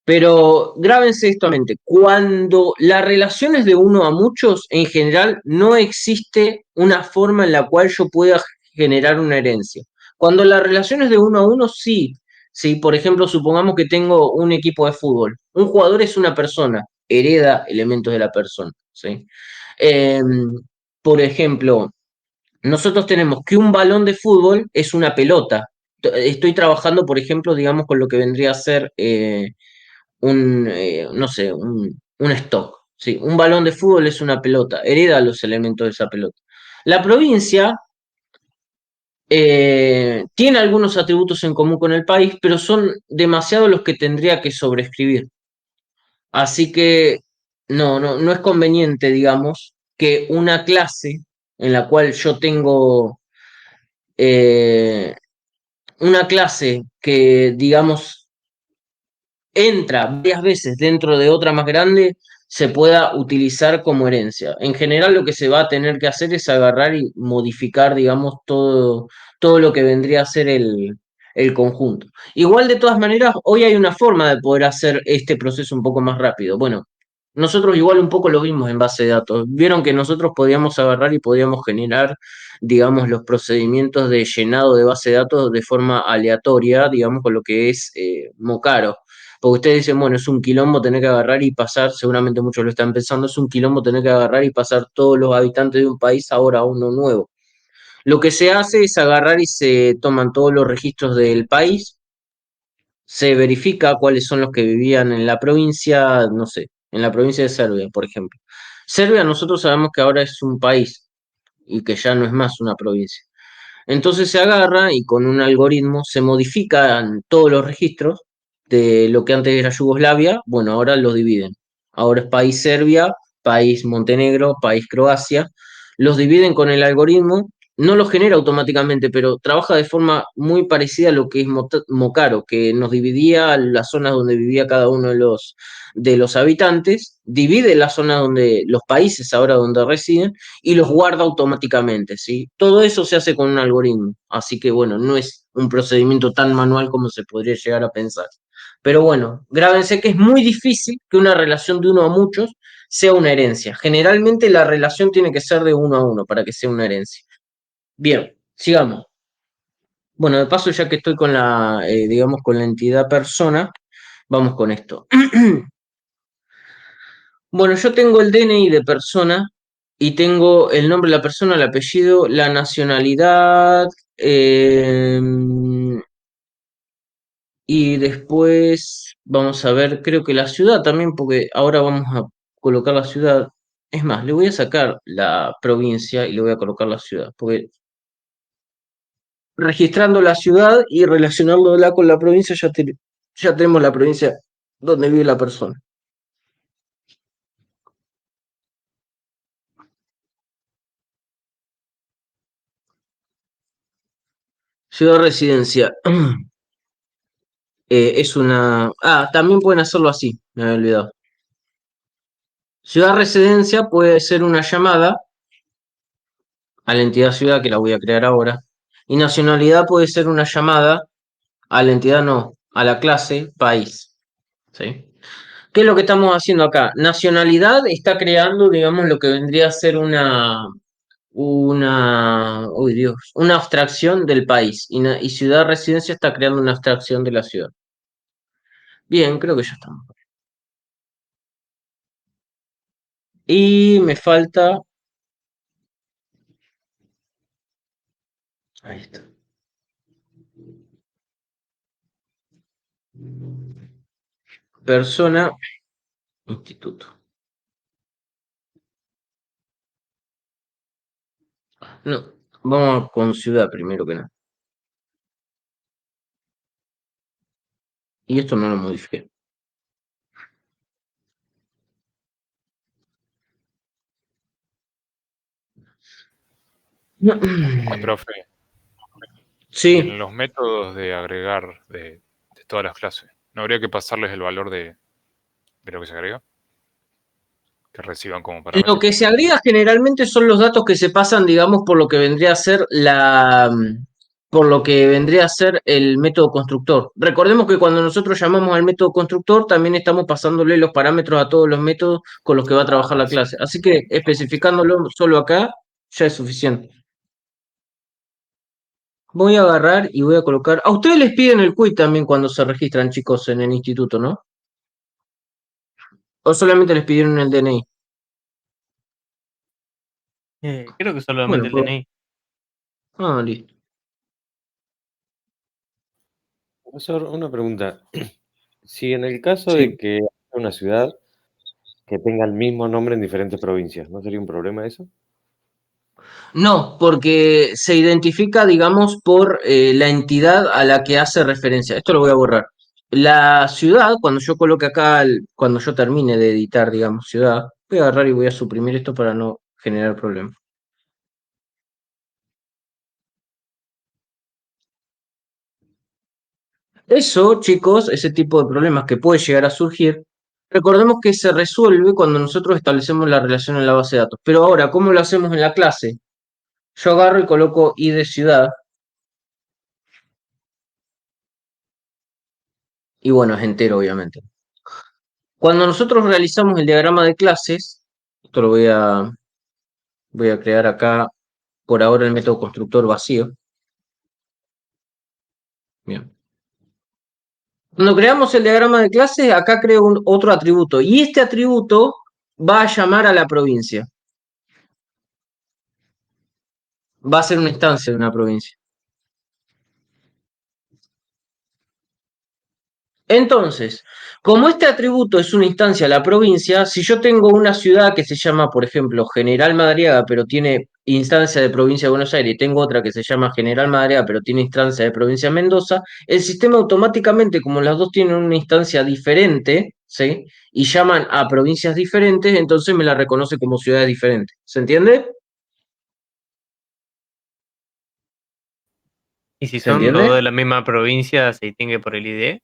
Pero grábense esto a mente, cuando la relación es de uno a muchos, en general no existe una forma en la cual yo pueda generar una herencia. Cuando la relación es de uno a uno, sí. Sí, por ejemplo, supongamos que tengo un equipo de fútbol. Un jugador es una persona, hereda elementos de la persona. ¿Sí? Por ejemplo, nosotros tenemos que un balón de fútbol es una pelota. Estoy trabajando, por ejemplo, digamos, con lo que vendría a ser no sé, un stock, Sí, un balón de fútbol es una pelota, hereda los elementos de esa pelota. La provincia tiene algunos atributos en común con el país, pero son demasiados los que tendría que sobreescribir. Así que no es conveniente, digamos, que una clase en la cual yo tengo una clase que, digamos, entra varias veces dentro de otra más grande, se pueda utilizar como herencia. En general, lo que se va a tener que hacer es agarrar y modificar, digamos, todo lo que vendría a ser el conjunto. Igual, de todas maneras, hoy hay una forma de poder hacer este proceso un poco más rápido. Bueno, nosotros igual un poco lo vimos en base de datos. Vieron que nosotros podíamos agarrar y podíamos generar, digamos, los procedimientos de llenado de base de datos de forma aleatoria, digamos, con lo que es Mocaro. Porque ustedes dicen, bueno, es un quilombo tener que agarrar y pasar, seguramente muchos lo están pensando, es un quilombo tener que agarrar y pasar todos los habitantes de un país ahora a uno nuevo. Lo que se hace es agarrar y se toman todos los registros del país, se verifica cuáles son los que vivían en la provincia, no sé, en la provincia de Serbia, por ejemplo. Serbia nosotros sabemos que ahora es un país y que ya no es más una provincia. Entonces se agarra y con un algoritmo se modifican todos los registros de lo que antes era Yugoslavia, bueno, ahora los dividen. Ahora es país Serbia, país Montenegro, país Croacia. Los dividen con el algoritmo, no los genera automáticamente, pero trabaja de forma muy parecida a lo que es Mocaro, que nos dividía las zonas donde vivía cada uno de los habitantes, divide las zonas donde, los países ahora donde residen, y los guarda automáticamente, ¿sí? Todo eso se hace con un algoritmo, así que bueno, no es un procedimiento tan manual como se podría llegar a pensar. Pero bueno, grábense que es muy difícil que una relación de uno a muchos sea una herencia. Generalmente la relación tiene que ser de uno a uno para que sea una herencia. Bien, sigamos. Bueno, de paso, ya que estoy con la, digamos, con la entidad persona, vamos con esto. Bueno, yo tengo el DNI de persona y tengo el nombre de la persona, el apellido, la nacionalidad, y después vamos a ver, creo que la ciudad también, porque ahora vamos a colocar la ciudad. Es más, le voy a sacar la provincia y le voy a colocar la ciudad, porque registrando la ciudad y relacionándola con la provincia ya tenemos la provincia donde vive la persona. Ciudad residencia. Es una... Ah, también pueden hacerlo así, me había olvidado. Ciudad residencia puede ser una llamada a la entidad ciudad, que la voy a crear ahora. Y nacionalidad puede ser una llamada a la entidad, no, a la clase país. ¿Sí? ¿Qué es lo que estamos haciendo acá? Nacionalidad está creando, digamos, lo que vendría a ser uy Dios, una abstracción del país. Y ciudad residencia está creando una abstracción de la ciudad. Bien, creo que ya estamos. Y me falta... Ahí está. Persona, instituto. No, vamos con ciudad primero que nada. Y esto no lo modifiqué. Profe, y Sí, en los métodos de agregar de todas las clases, ¿no habría que pasarles el valor de lo que se agrega? Que reciban como lo parámetro. que se agrega generalmente son los datos que se pasan, digamos, por lo que vendría a ser por lo que vendría a ser el método constructor. Recordemos que cuando nosotros llamamos al método constructor, también estamos pasándole los parámetros a todos los métodos con los que va a trabajar la Sí. clase. Así que especificándolo solo acá ya es suficiente. Voy a agarrar y voy a colocar. A ustedes les piden el QUIC también cuando se registran, chicos, en el instituto, ¿no? ¿O solamente les pidieron el DNI? Creo que solamente Bueno, el pues. DNI. Ah, listo. Profesor, una pregunta. Si en el caso Sí. de que haya una ciudad que tenga el mismo nombre en diferentes provincias. ¿No sería un problema eso? No, porque se identifica, digamos, por la entidad a la que hace referencia. Esto lo voy a borrar. La ciudad, cuando yo coloque acá, cuando yo termine de editar, digamos, ciudad, voy a agarrar y voy a suprimir esto para no generar problemas. Eso, chicos, ese tipo de problemas que puede llegar a surgir, recordemos que se resuelve cuando nosotros establecemos la relación en la base de datos. Pero ahora, ¿cómo lo hacemos en la clase? Yo agarro y coloco i de ciudad, y bueno, es entero, obviamente. Cuando nosotros realizamos el diagrama de clases, esto lo voy a crear acá por ahora el método constructor vacío. Bien. Cuando creamos el diagrama de clases, acá creo otro atributo. Y este atributo va a llamar a la provincia. Va a ser una instancia de una provincia. Entonces, como este atributo es una instancia a la provincia, si yo tengo una ciudad que se llama, por ejemplo, General Madariaga, pero tiene instancia de provincia de Buenos Aires, y tengo otra que se llama General Madariaga, pero tiene instancia de provincia de Mendoza, el sistema automáticamente, como las dos tienen una instancia diferente, ¿sí? Y llaman a provincias diferentes, entonces me la reconoce como ciudades diferentes. ¿Se entiende? Y si ¿Se son dos entiende? de la misma provincia, se distingue por el ID.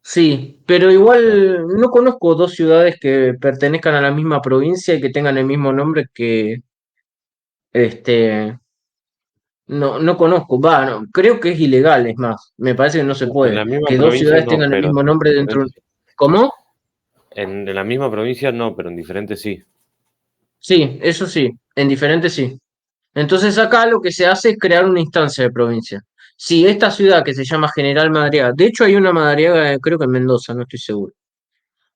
Sí, pero igual no conozco dos ciudades que pertenezcan a la misma provincia y que tengan el mismo nombre que, no conozco, no, creo que es ilegal, es más, me parece que no se En puede, la misma que dos provincia ciudades no, tengan el pero mismo en nombre dentro. diferentes sí. ¿Cómo? En la misma provincia no, pero en diferentes sí. Sí, eso sí, en diferentes sí. Entonces acá lo que se hace es crear una instancia de provincia. Si esta ciudad que se llama General Madariaga, de hecho hay una Madariaga, creo que en Mendoza, no estoy seguro.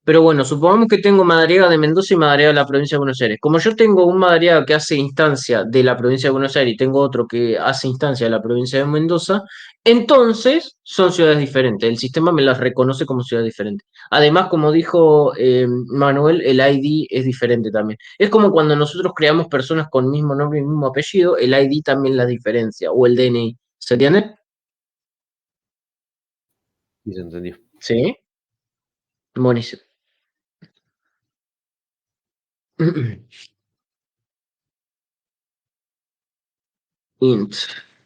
Pero bueno, supongamos que tengo Madariaga de Mendoza y Madariaga de la provincia de Buenos Aires. Como yo tengo un Madariaga que hace instancia de la provincia de Buenos Aires y tengo otro que hace instancia de la provincia de Mendoza, entonces son ciudades diferentes. El sistema me las reconoce como ciudades diferentes. Además, como dijo Manuel, el ID es diferente también. Es como cuando nosotros creamos personas con mismo nombre y mismo apellido, el ID también la diferencia, o el DNI. ¿Se entiende? Sí, se entendió. Sí. Buenísimo. Int.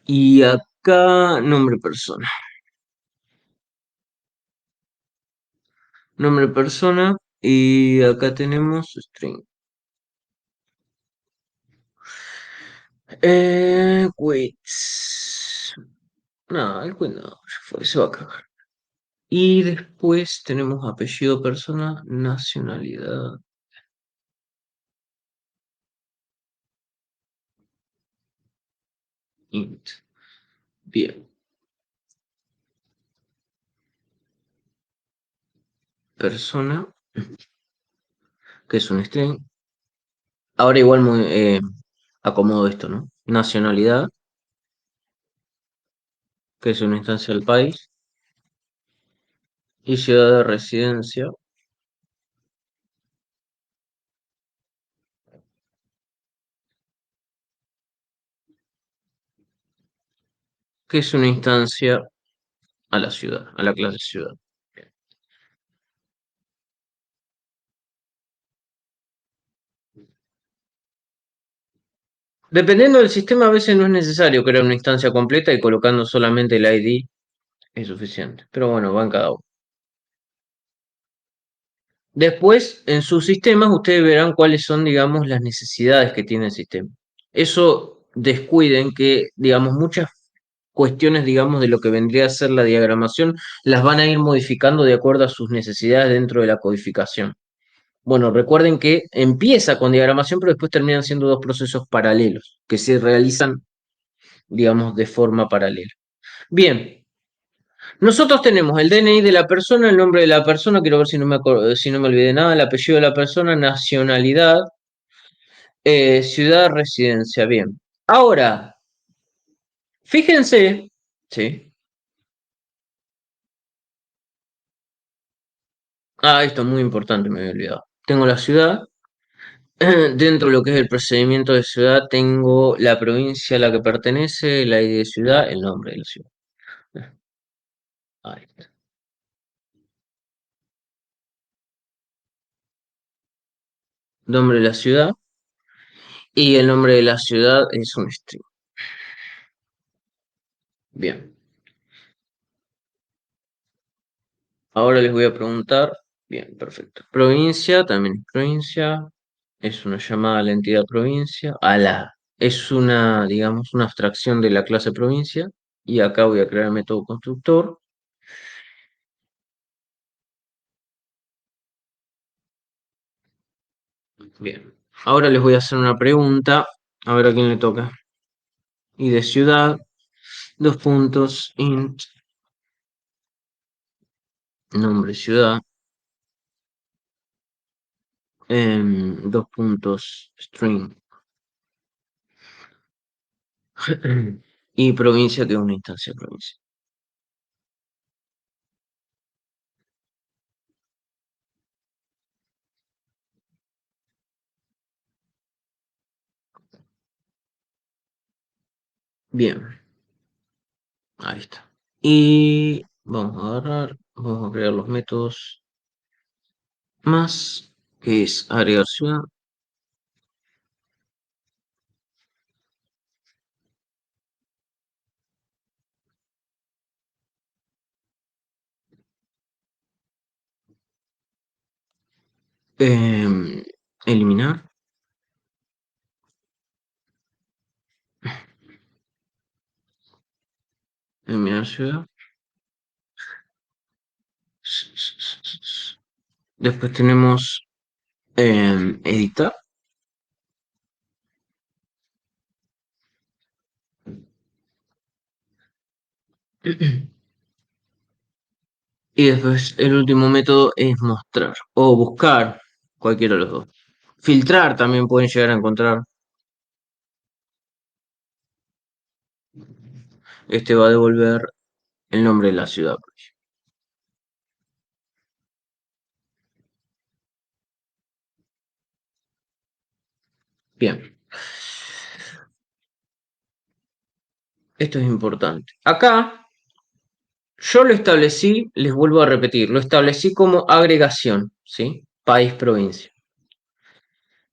Y acá, nombre persona. Nombre persona. Y acá tenemos string. Quit. No, el quit no, ya fue, se va a cagar. Y después tenemos apellido persona, nacionalidad. Int. Bien. Persona, que es un string. Ahora igual acomodo esto, ¿no? Nacionalidad, que es una instancia del país. Y ciudad de residencia, que es una instancia a la ciudad, a la clase ciudad. Dependiendo del sistema, a veces no es necesario crear una instancia completa y colocando solamente el ID es suficiente. Pero bueno, va en cada uno. Después, en sus sistemas, ustedes verán cuáles son, digamos, las necesidades que tiene el sistema. Eso descuiden que, digamos, muchas cuestiones, digamos, de lo que vendría a ser la diagramación, las van a ir modificando de acuerdo a sus necesidades dentro de la codificación. Bueno, recuerden que empieza con diagramación, pero después terminan siendo dos procesos paralelos que se realizan, digamos, de forma paralela. Bien, nosotros tenemos el DNI de la persona, el nombre de la persona, quiero ver si no si no me olvidé nada, el apellido de la persona, nacionalidad, ciudad, residencia. Bien. Ahora, fíjense, sí. Ah, esto es muy importante, me había olvidado. tengo la ciudad. Dentro de lo que es el procedimiento de ciudad, tengo la provincia a la que pertenece, la ID de ciudad, el nombre de la ciudad. Ahí está. Nombre de la ciudad. Y el nombre de la ciudad es un string. Bien. Ahora les voy a preguntar. Bien, perfecto. Provincia, también es provincia. Es una llamada a la entidad provincia. Es una, digamos, una abstracción de la clase provincia. Y acá voy a crear el método constructor. Bien. Ahora les voy a hacer una pregunta. A ver a quién le toca. Y de ciudad, dos puntos, int, nombre ciudad, dos puntos, string, y provincia, que es una instancia de provincia. Bien, ahí está. Y vamos a agarrar, vamos a crear los métodos más, que es agregar ciudad. Eliminar. Eliminar ciudad. Después tenemos editar. Y después el último método es mostrar o buscar, cualquiera de los dos. Filtrar también pueden llegar a encontrar. Este va a devolver el nombre de la ciudad. Bien. Esto es importante. Acá yo lo establecí, les vuelvo a repetir, lo establecí como agregación, ¿sí? País, provincia.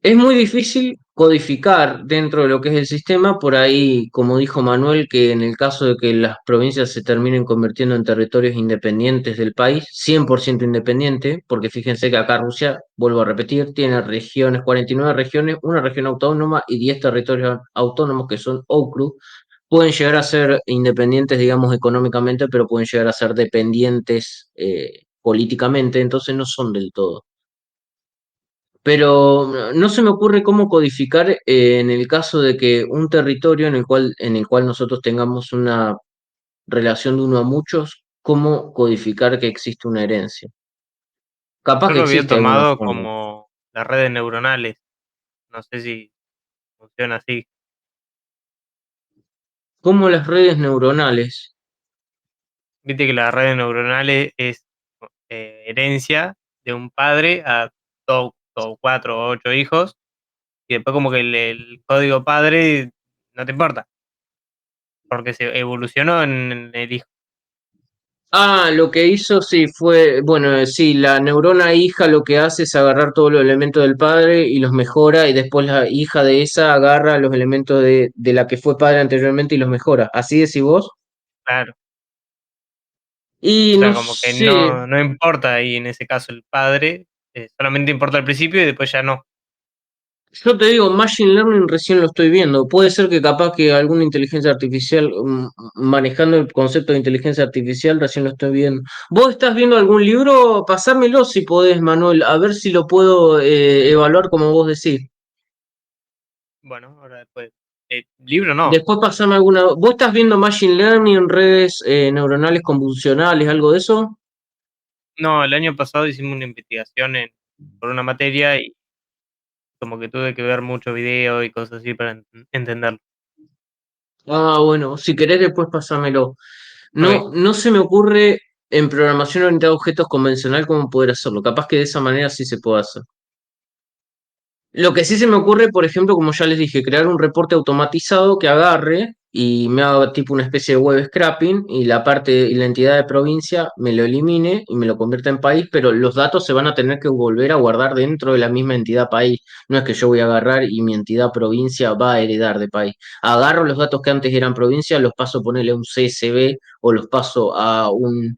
Es muy difícil codificar dentro de lo que es el sistema, por ahí, como dijo Manuel, que en el caso de que las provincias se terminen convirtiendo en territorios independientes del país, 100% independiente, porque fíjense que acá Rusia, vuelvo a repetir, tiene regiones, 49 regiones, una región autónoma y 10 territorios autónomos que son OCRU, pueden llegar a ser independientes, digamos, económicamente, pero pueden llegar a ser dependientes políticamente, entonces no son del todo. Pero no se me ocurre cómo codificar en el caso de que un territorio en el cual nosotros tengamos una relación de uno a muchos, cómo codificar que existe una herencia. Capaz Yo que lo había existe alguna tomado forma. como las redes neuronales. No sé si funciona así. Como las redes neuronales. Viste que las redes neuronales es herencia de un padre a cuatro o ocho hijos, y después como que el código padre no te importa, porque se evolucionó en el hijo. Ah, lo que hizo sí fue, bueno, sí, la neurona hija lo que hace es agarrar todos los elementos del padre y los mejora, y después la hija de esa agarra los elementos de la que fue padre anteriormente y los mejora. ¿Así decís vos? Claro. Y O no sea, como que sé, no importa ahí en ese caso el padre, solamente importa al principio y después ya no. yo te digo, Machine Learning recién lo estoy viendo. Puede ser que capaz que alguna inteligencia artificial, manejando el concepto de inteligencia artificial, recién lo estoy viendo. ¿Vos estás viendo algún libro? Pasámelo si podés, Manuel, a ver si lo puedo evaluar como vos decís. Bueno, ahora después. Libro no. Después pasame alguna. ¿Vos estás viendo Machine Learning, redes neuronales convolucionales, algo de eso? No, el año pasado hicimos una investigación por una materia y como que tuve que ver mucho video y cosas así para entenderlo. Ah, bueno, si querés después pasámelo. Ok. No se me ocurre en programación orientada a objetos convencional cómo poder hacerlo. Capaz que de esa manera sí se puede hacer. Lo que sí se me ocurre, por ejemplo, como ya les dije, crear un reporte automatizado que agarre y me haga tipo una especie de web scraping y la parte y la entidad de provincia me lo elimine y me lo convierta en país, pero los datos se van a tener que volver a guardar dentro de la misma entidad país. No es que yo voy a agarrar y mi entidad provincia va a heredar de país. Agarro los datos que antes eran provincia, los paso a ponerle a un CSV o los paso a un...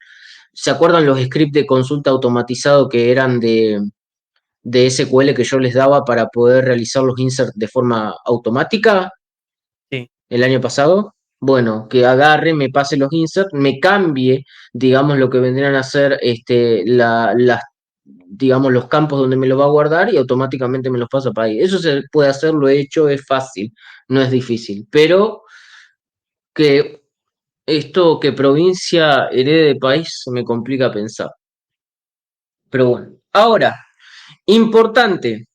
¿Se acuerdan los scripts de consulta automatizado que eran de SQL que yo les daba para poder realizar los inserts de forma automática Sí. el año pasado? Bueno, que agarre, me pase los inserts, me cambie, digamos, lo que vendrían a ser digamos, los campos donde me lo va a guardar y automáticamente me los pasa para ahí. Eso se puede hacer, lo he hecho, es fácil, no es difícil. Pero que esto, que provincia herede de país, se me complica pensar. Pero bueno, ahora, importante.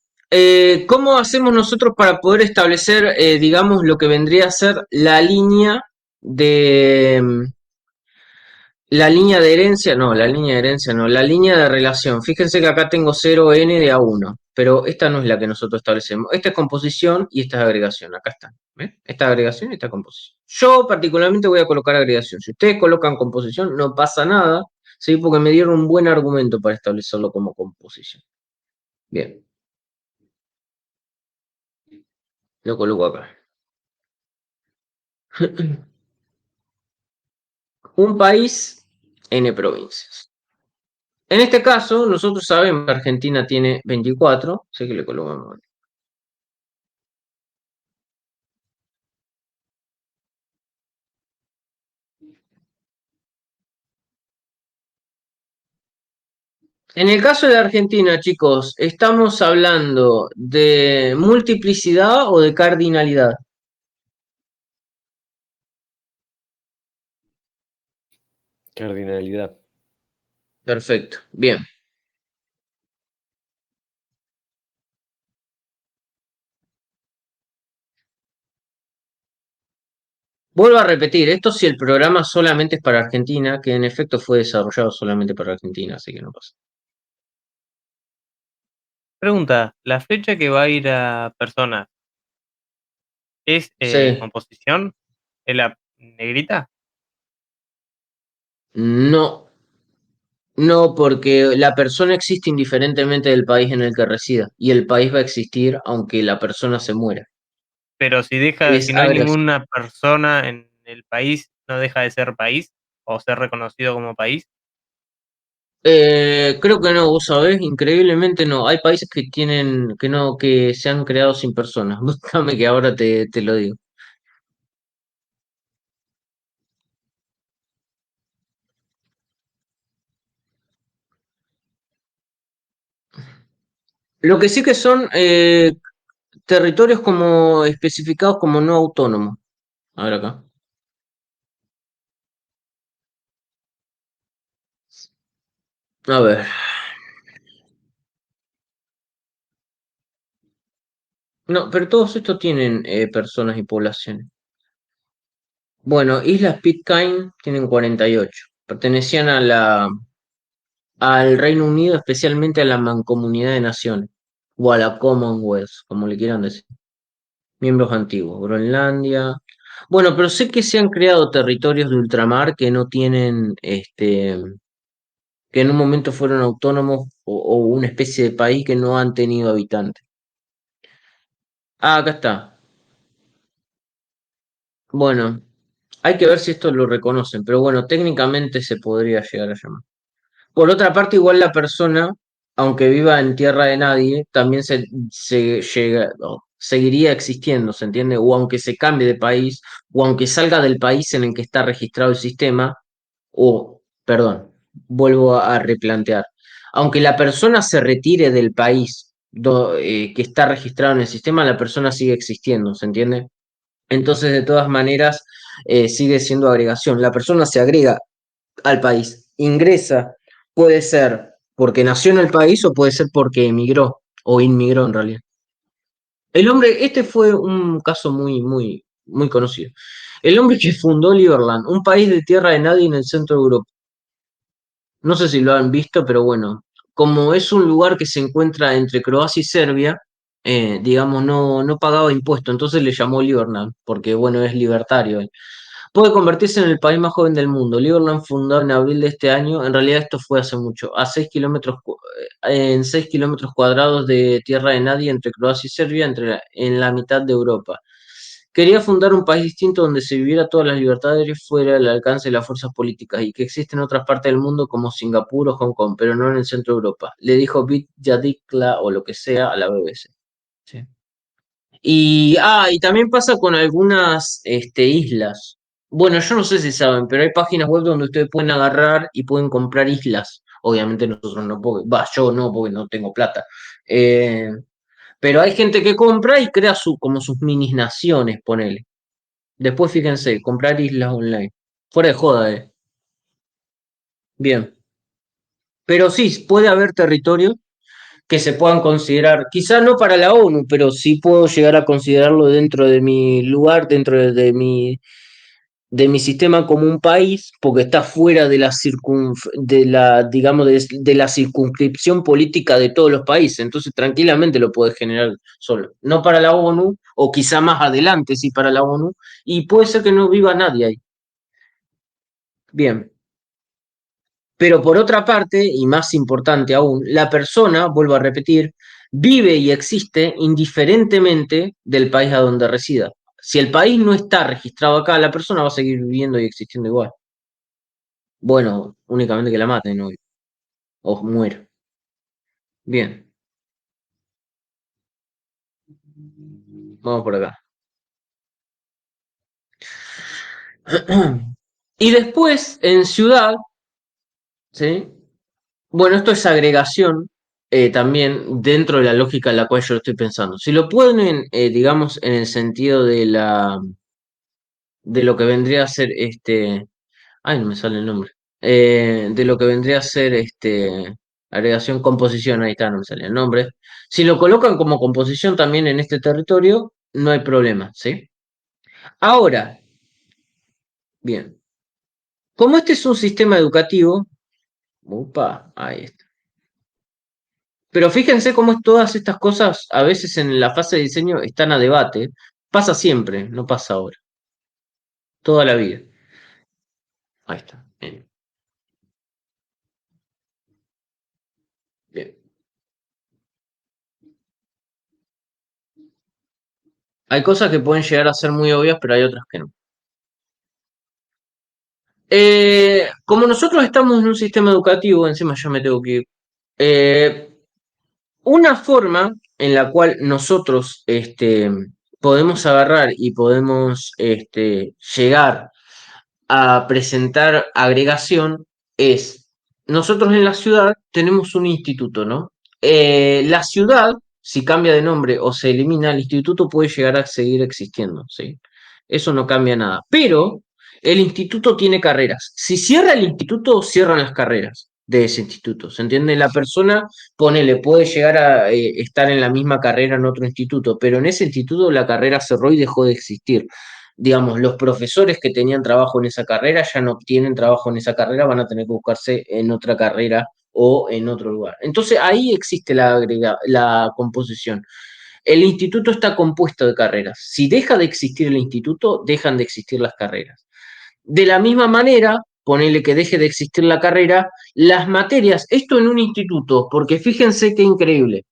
¿Cómo hacemos nosotros para poder establecer, digamos, lo que vendría a ser la línea de herencia? No, la línea de herencia no, la línea de relación. Fíjense que acá tengo 0n de a1, pero esta no es la que nosotros establecemos. Esta es composición y esta es agregación. Acá está. ¿Ven? Esta es agregación y esta es composición. Yo particularmente voy a colocar agregación. Si ustedes colocan composición, no pasa nada, ¿sí? Porque me dieron un buen argumento para establecerlo como composición. Bien. Lo coloco acá. Un país, N provincias. En este caso, nosotros sabemos que Argentina tiene 24, así que le colocamos. En el caso de Argentina, chicos, ¿estamos hablando de multiplicidad o de cardinalidad? Cardinalidad. Perfecto, bien. Vuelvo a repetir, esto si el programa solamente es para Argentina, que en efecto fue desarrollado solamente para Argentina, así que no pasa. Pregunta, ¿la flecha que va a ir a personas es Sí, composición? ¿Es la negrita? no, no, porque la persona existe indiferentemente del país en el que resida, y el país va a existir aunque la persona se muera. Pero si Es no hay agregación. ninguna persona en el país, ¿no deja de ser país o ser reconocido como país? Creo que no, vos sabés, increíblemente no. Hay países que tienen, que no, que se han creado sin personas. Búscame que ahora te lo digo. Lo que sí que son territorios como especificados como no autónomos. A ver acá. A ver. No, pero todos estos tienen personas y poblaciones. Bueno, Islas Pitcairn tienen 48. Pertenecían al Reino Unido, especialmente a la Mancomunidad de Naciones, o a la Commonwealth, como le quieran decir. Miembros antiguos, Groenlandia. Bueno, pero sé que se han creado territorios de ultramar que no tienen, que en un momento fueron autónomos o una especie de país que no han tenido habitantes. Ah, acá está. Bueno, hay que ver si esto lo reconocen, pero bueno, técnicamente se podría llegar a llamar. Por otra parte, igual la persona, aunque viva en tierra de nadie, también seguiría existiendo, ¿se entiende? O aunque se cambie de país, o aunque salga del país en el que está registrado el sistema, o, perdón, vuelvo a replantear. Aunque la persona se retire del país que está registrado en el sistema, la persona sigue existiendo, ¿se entiende? Entonces, de todas maneras, sigue siendo agregación. La persona se agrega al país, ingresa, puede ser porque nació en el país o puede ser porque emigró o inmigró en realidad. El hombre, este fue un caso muy conocido. El hombre que fundó Liberland, un país de tierra de nadie en el centro de Europa. No sé si lo han visto, pero bueno, como es un lugar que se encuentra entre Croacia y Serbia, digamos, no pagaba impuestos, entonces le llamó Liberland, porque bueno, es libertario. Puede convertirse en el país más joven del mundo. Liberland, fundado en abril de este año, en realidad esto fue hace mucho, a 6 kilómetros, en 6 kilómetros cuadrados de tierra de nadie entre Croacia y Serbia, en la mitad de Europa. Quería fundar un país distinto donde se viviera todas las libertades fuera del alcance de las fuerzas políticas y que existen en otras partes del mundo como Singapur o Hong Kong, pero no en el centro de Europa. Le dijo Bit Yadikla o lo que sea a la BBC. Sí. Y también pasa con algunas islas. Bueno, yo no sé si saben, pero hay páginas web donde ustedes pueden agarrar y pueden comprar islas. Obviamente nosotros no, porque, yo no, porque no tengo plata. Eh, pero hay gente que compra y crea como sus mini naciones, ponele. Después fíjense, comprar islas online. Fuera de joda, Bien. Pero sí, puede haber territorios que se puedan considerar, quizá no para la ONU, pero sí puedo llegar a considerarlo dentro de mi lugar, dentro de mi sistema como un país, porque está fuera de digamos, de la circunscripción política de todos los países. Entonces, tranquilamente lo puedes generar solo. No para la ONU, o quizá más adelante sí para la ONU, y puede ser que no viva nadie ahí. Bien. Pero por otra parte, y más importante aún, la persona, vuelvo a repetir, vive y existe indiferentemente del país a donde resida. Si el país no está registrado acá, la persona va a seguir viviendo y existiendo igual. Bueno, únicamente que la maten, ¿no? O muera. Bien, vamos por acá. Y después, en ciudad, ¿sí? Bueno, esto es agregación también dentro de la lógica en la cual yo lo estoy pensando. Si lo ponen, digamos, en el sentido de lo que vendría a ser ay, no me sale el nombre, de lo que vendría a ser agregación composición, ahí está, no me sale el nombre. Si lo colocan como composición también en este territorio, no hay problema, ¿sí? Ahora, bien, como este es un sistema educativo, upa, ahí está. Pero fíjense cómo todas estas cosas a veces en la fase de diseño están a debate. Pasa siempre, no pasa ahora. Toda la vida. Ahí está. Bien. Bien. Hay cosas que pueden llegar a ser muy obvias, pero hay otras que no. Como nosotros estamos en un sistema educativo, encima ya me tengo que ir. eh, una forma en la cual nosotros podemos agarrar y podemos llegar a presentar agregación es, nosotros en la ciudad tenemos un instituto, ¿no? La ciudad, si cambia de nombre o se elimina, el instituto puede llegar a seguir existiendo, ¿sí? Eso no cambia nada. Pero el instituto tiene carreras. Si cierra el instituto, cierran las carreras de ese instituto. ¿Se entiende? La persona, ponele, puede llegar a estar en la misma carrera en otro instituto, pero en ese instituto la carrera cerró y dejó de existir. Digamos, los profesores que tenían trabajo en esa carrera ya no tienen trabajo en esa carrera, van a tener que buscarse en otra carrera o en otro lugar. Entonces ahí existe la composición. El instituto está compuesto de carreras. Si deja de existir el instituto, dejan de existir las carreras. De la misma manera, ponele que deje de existir la carrera, las materias, esto en un instituto, porque fíjense qué increíble.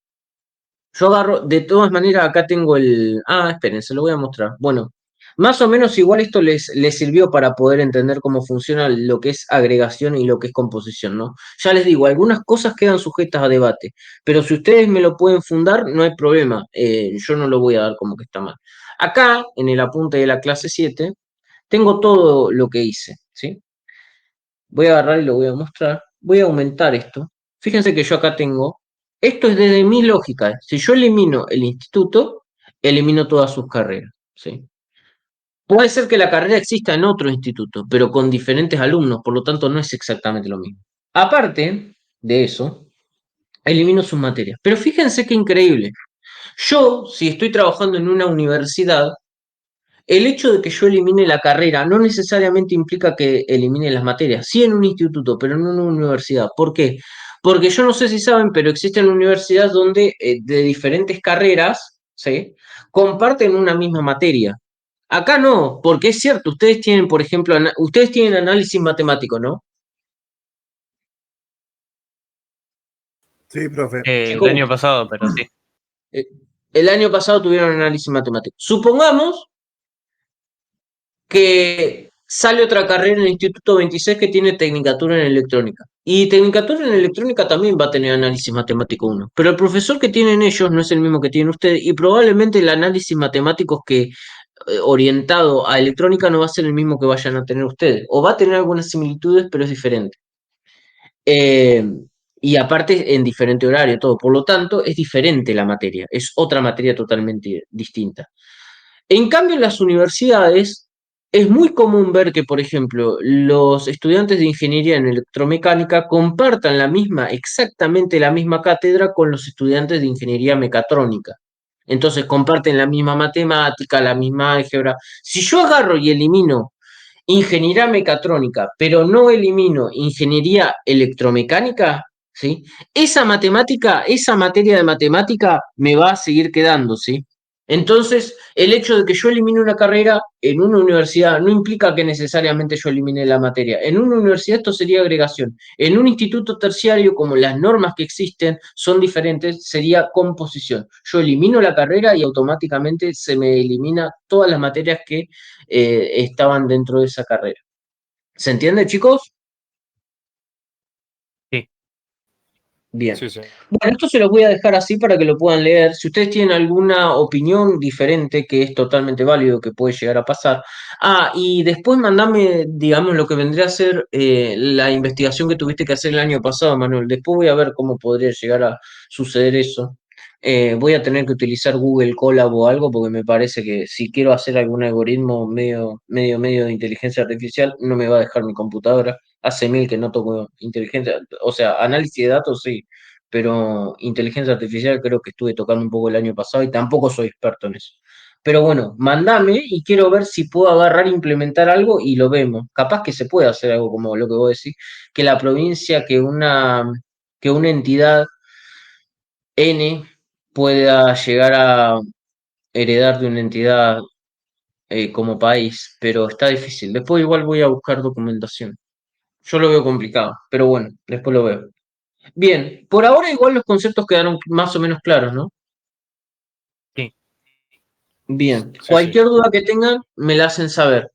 Yo agarro, de todas maneras, acá tengo esperen, se lo voy a mostrar. Bueno, más o menos igual esto les sirvió para poder entender cómo funciona lo que es agregación y lo que es composición, ¿no? Ya les digo, algunas cosas quedan sujetas a debate, pero si ustedes me lo pueden fundar, no hay problema. Yo no lo voy a dar como que está mal. Acá, en el apunte de la clase 7 tengo todo lo que hice, ¿sí? Voy a agarrar y lo voy a mostrar. Voy a aumentar esto. Fíjense que yo acá tengo, esto es desde mi lógica. Si yo elimino el instituto, elimino todas sus carreras, ¿sí? Puede ser que la carrera exista en otro instituto, pero con diferentes alumnos, por lo tanto no es exactamente lo mismo. Aparte de eso, elimino sus materias. Pero fíjense qué increíble. Yo, si estoy trabajando en una universidad, el hecho de que yo elimine la carrera no necesariamente implica que elimine las materias. Sí en un instituto, pero no en una universidad. ¿Por qué? Porque yo no sé si saben, pero existen universidades donde de diferentes carreras, ¿sí? Comparten una misma materia. Acá no, porque es cierto, ustedes tienen, por ejemplo, ustedes tienen análisis matemático, ¿no? Sí, profe. El año pasado, pero sí. Eh, El año pasado tuvieron análisis matemático. Supongamos que sale otra carrera en el Instituto 26 que tiene Tecnicatura en Electrónica. Y Tecnicatura en Electrónica también va a tener análisis matemático 1. Pero el profesor que tienen ellos no es el mismo que tienen ustedes. Y probablemente el análisis matemático que orientado a electrónica no va a ser el mismo que vayan a tener ustedes. O va a tener algunas similitudes, pero es diferente. Eh, y aparte en diferente horario, todo. Por lo tanto, es diferente la materia. Es otra materia totalmente distinta. En cambio, en las universidades es muy común ver que, por ejemplo, los estudiantes de ingeniería en electromecánica compartan exactamente la misma cátedra con los estudiantes de ingeniería mecatrónica. Entonces comparten la misma matemática, la misma álgebra. Si yo agarro y elimino ingeniería mecatrónica, pero no elimino ingeniería electromecánica, ¿sí? Esa matemática, esa materia de matemática me va a seguir quedando, ¿sí? Entonces, el hecho de que yo elimine una carrera en una universidad no implica que necesariamente yo elimine la materia. En una universidad esto sería agregación. En un instituto terciario, como las normas que existen son diferentes, sería composición. Yo elimino la carrera y automáticamente se me elimina todas las materias que estaban dentro de esa carrera. ¿Se entiende, chicos? Sí. Bien. Sí, sí. Bueno, esto se los voy a dejar así para que lo puedan leer. Si ustedes tienen alguna opinión diferente, que es totalmente válido, que puede llegar a pasar. Ah, y después mandame, digamos, lo que vendría a ser la investigación que tuviste que hacer el año pasado, Manuel. Después voy a ver cómo podría llegar a suceder eso. Voy a tener que utilizar Google Colab o algo, porque me parece que si quiero hacer algún algoritmo medio de inteligencia artificial, no me va a dejar mi computadora. Hace mil que no toco inteligencia, o sea, análisis de datos sí, pero inteligencia artificial creo que estuve tocando un poco el año pasado y tampoco soy experto en eso. Pero bueno, mandame y quiero ver si puedo agarrar e implementar algo y lo vemos. Capaz que se puede hacer algo como lo que vos decís, que la provincia, que una entidad N pueda llegar a heredar de una entidad como país, pero está difícil. Después igual voy a buscar documentación. Yo lo veo complicado, pero bueno, después lo veo. Bien, por ahora igual los conceptos quedaron más o menos claros, ¿no? Sí. Bien, Sí, sí. cualquier duda que tengan me la hacen saber.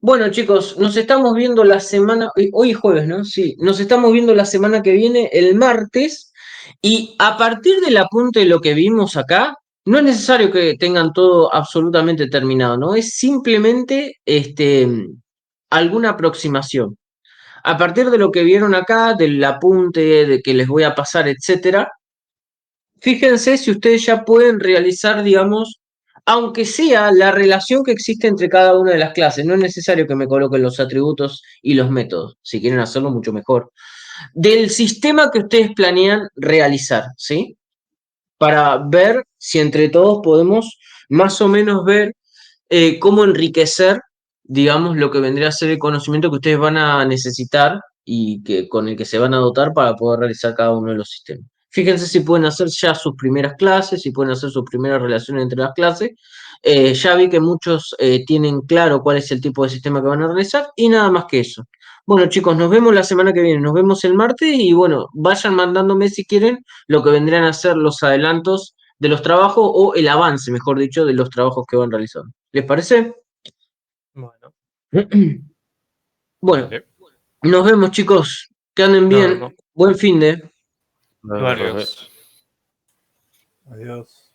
Bueno, chicos, nos estamos viendo la semana, hoy es jueves, ¿no? Sí, nos estamos viendo la semana que viene, el martes, y a partir del apunte de lo que vimos acá, no es necesario que tengan todo absolutamente terminado, ¿no? Es simplemente alguna aproximación. A partir de lo que vieron acá, del apunte, de que les voy a pasar, etcétera, fíjense si ustedes ya pueden realizar, digamos, aunque sea la relación que existe entre cada una de las clases. No es necesario que me coloquen los atributos y los métodos. Si quieren hacerlo, mucho mejor. Del sistema que ustedes planean realizar, ¿sí? Para ver si entre todos podemos más o menos ver cómo enriquecer, digamos, lo que vendría a ser el conocimiento que ustedes van a necesitar y que, con el que se van a dotar para poder realizar cada uno de los sistemas. Fíjense si pueden hacer ya sus primeras clases, si pueden hacer sus primeras relaciones entre las clases. Ya vi que muchos tienen claro cuál es el tipo de sistema que van a realizar y nada más que eso. Bueno, chicos, nos vemos la semana que viene, nos vemos el martes y bueno, vayan mandándome si quieren lo que vendrían a ser los adelantos de los trabajos o el avance, mejor dicho, de los trabajos que van realizando. ¿Les parece? Bueno, Bueno, Dale. nos vemos, chicos. Que anden nos bien. vemos. Buen fin de. Nos vemos, profe. Adiós. Adiós.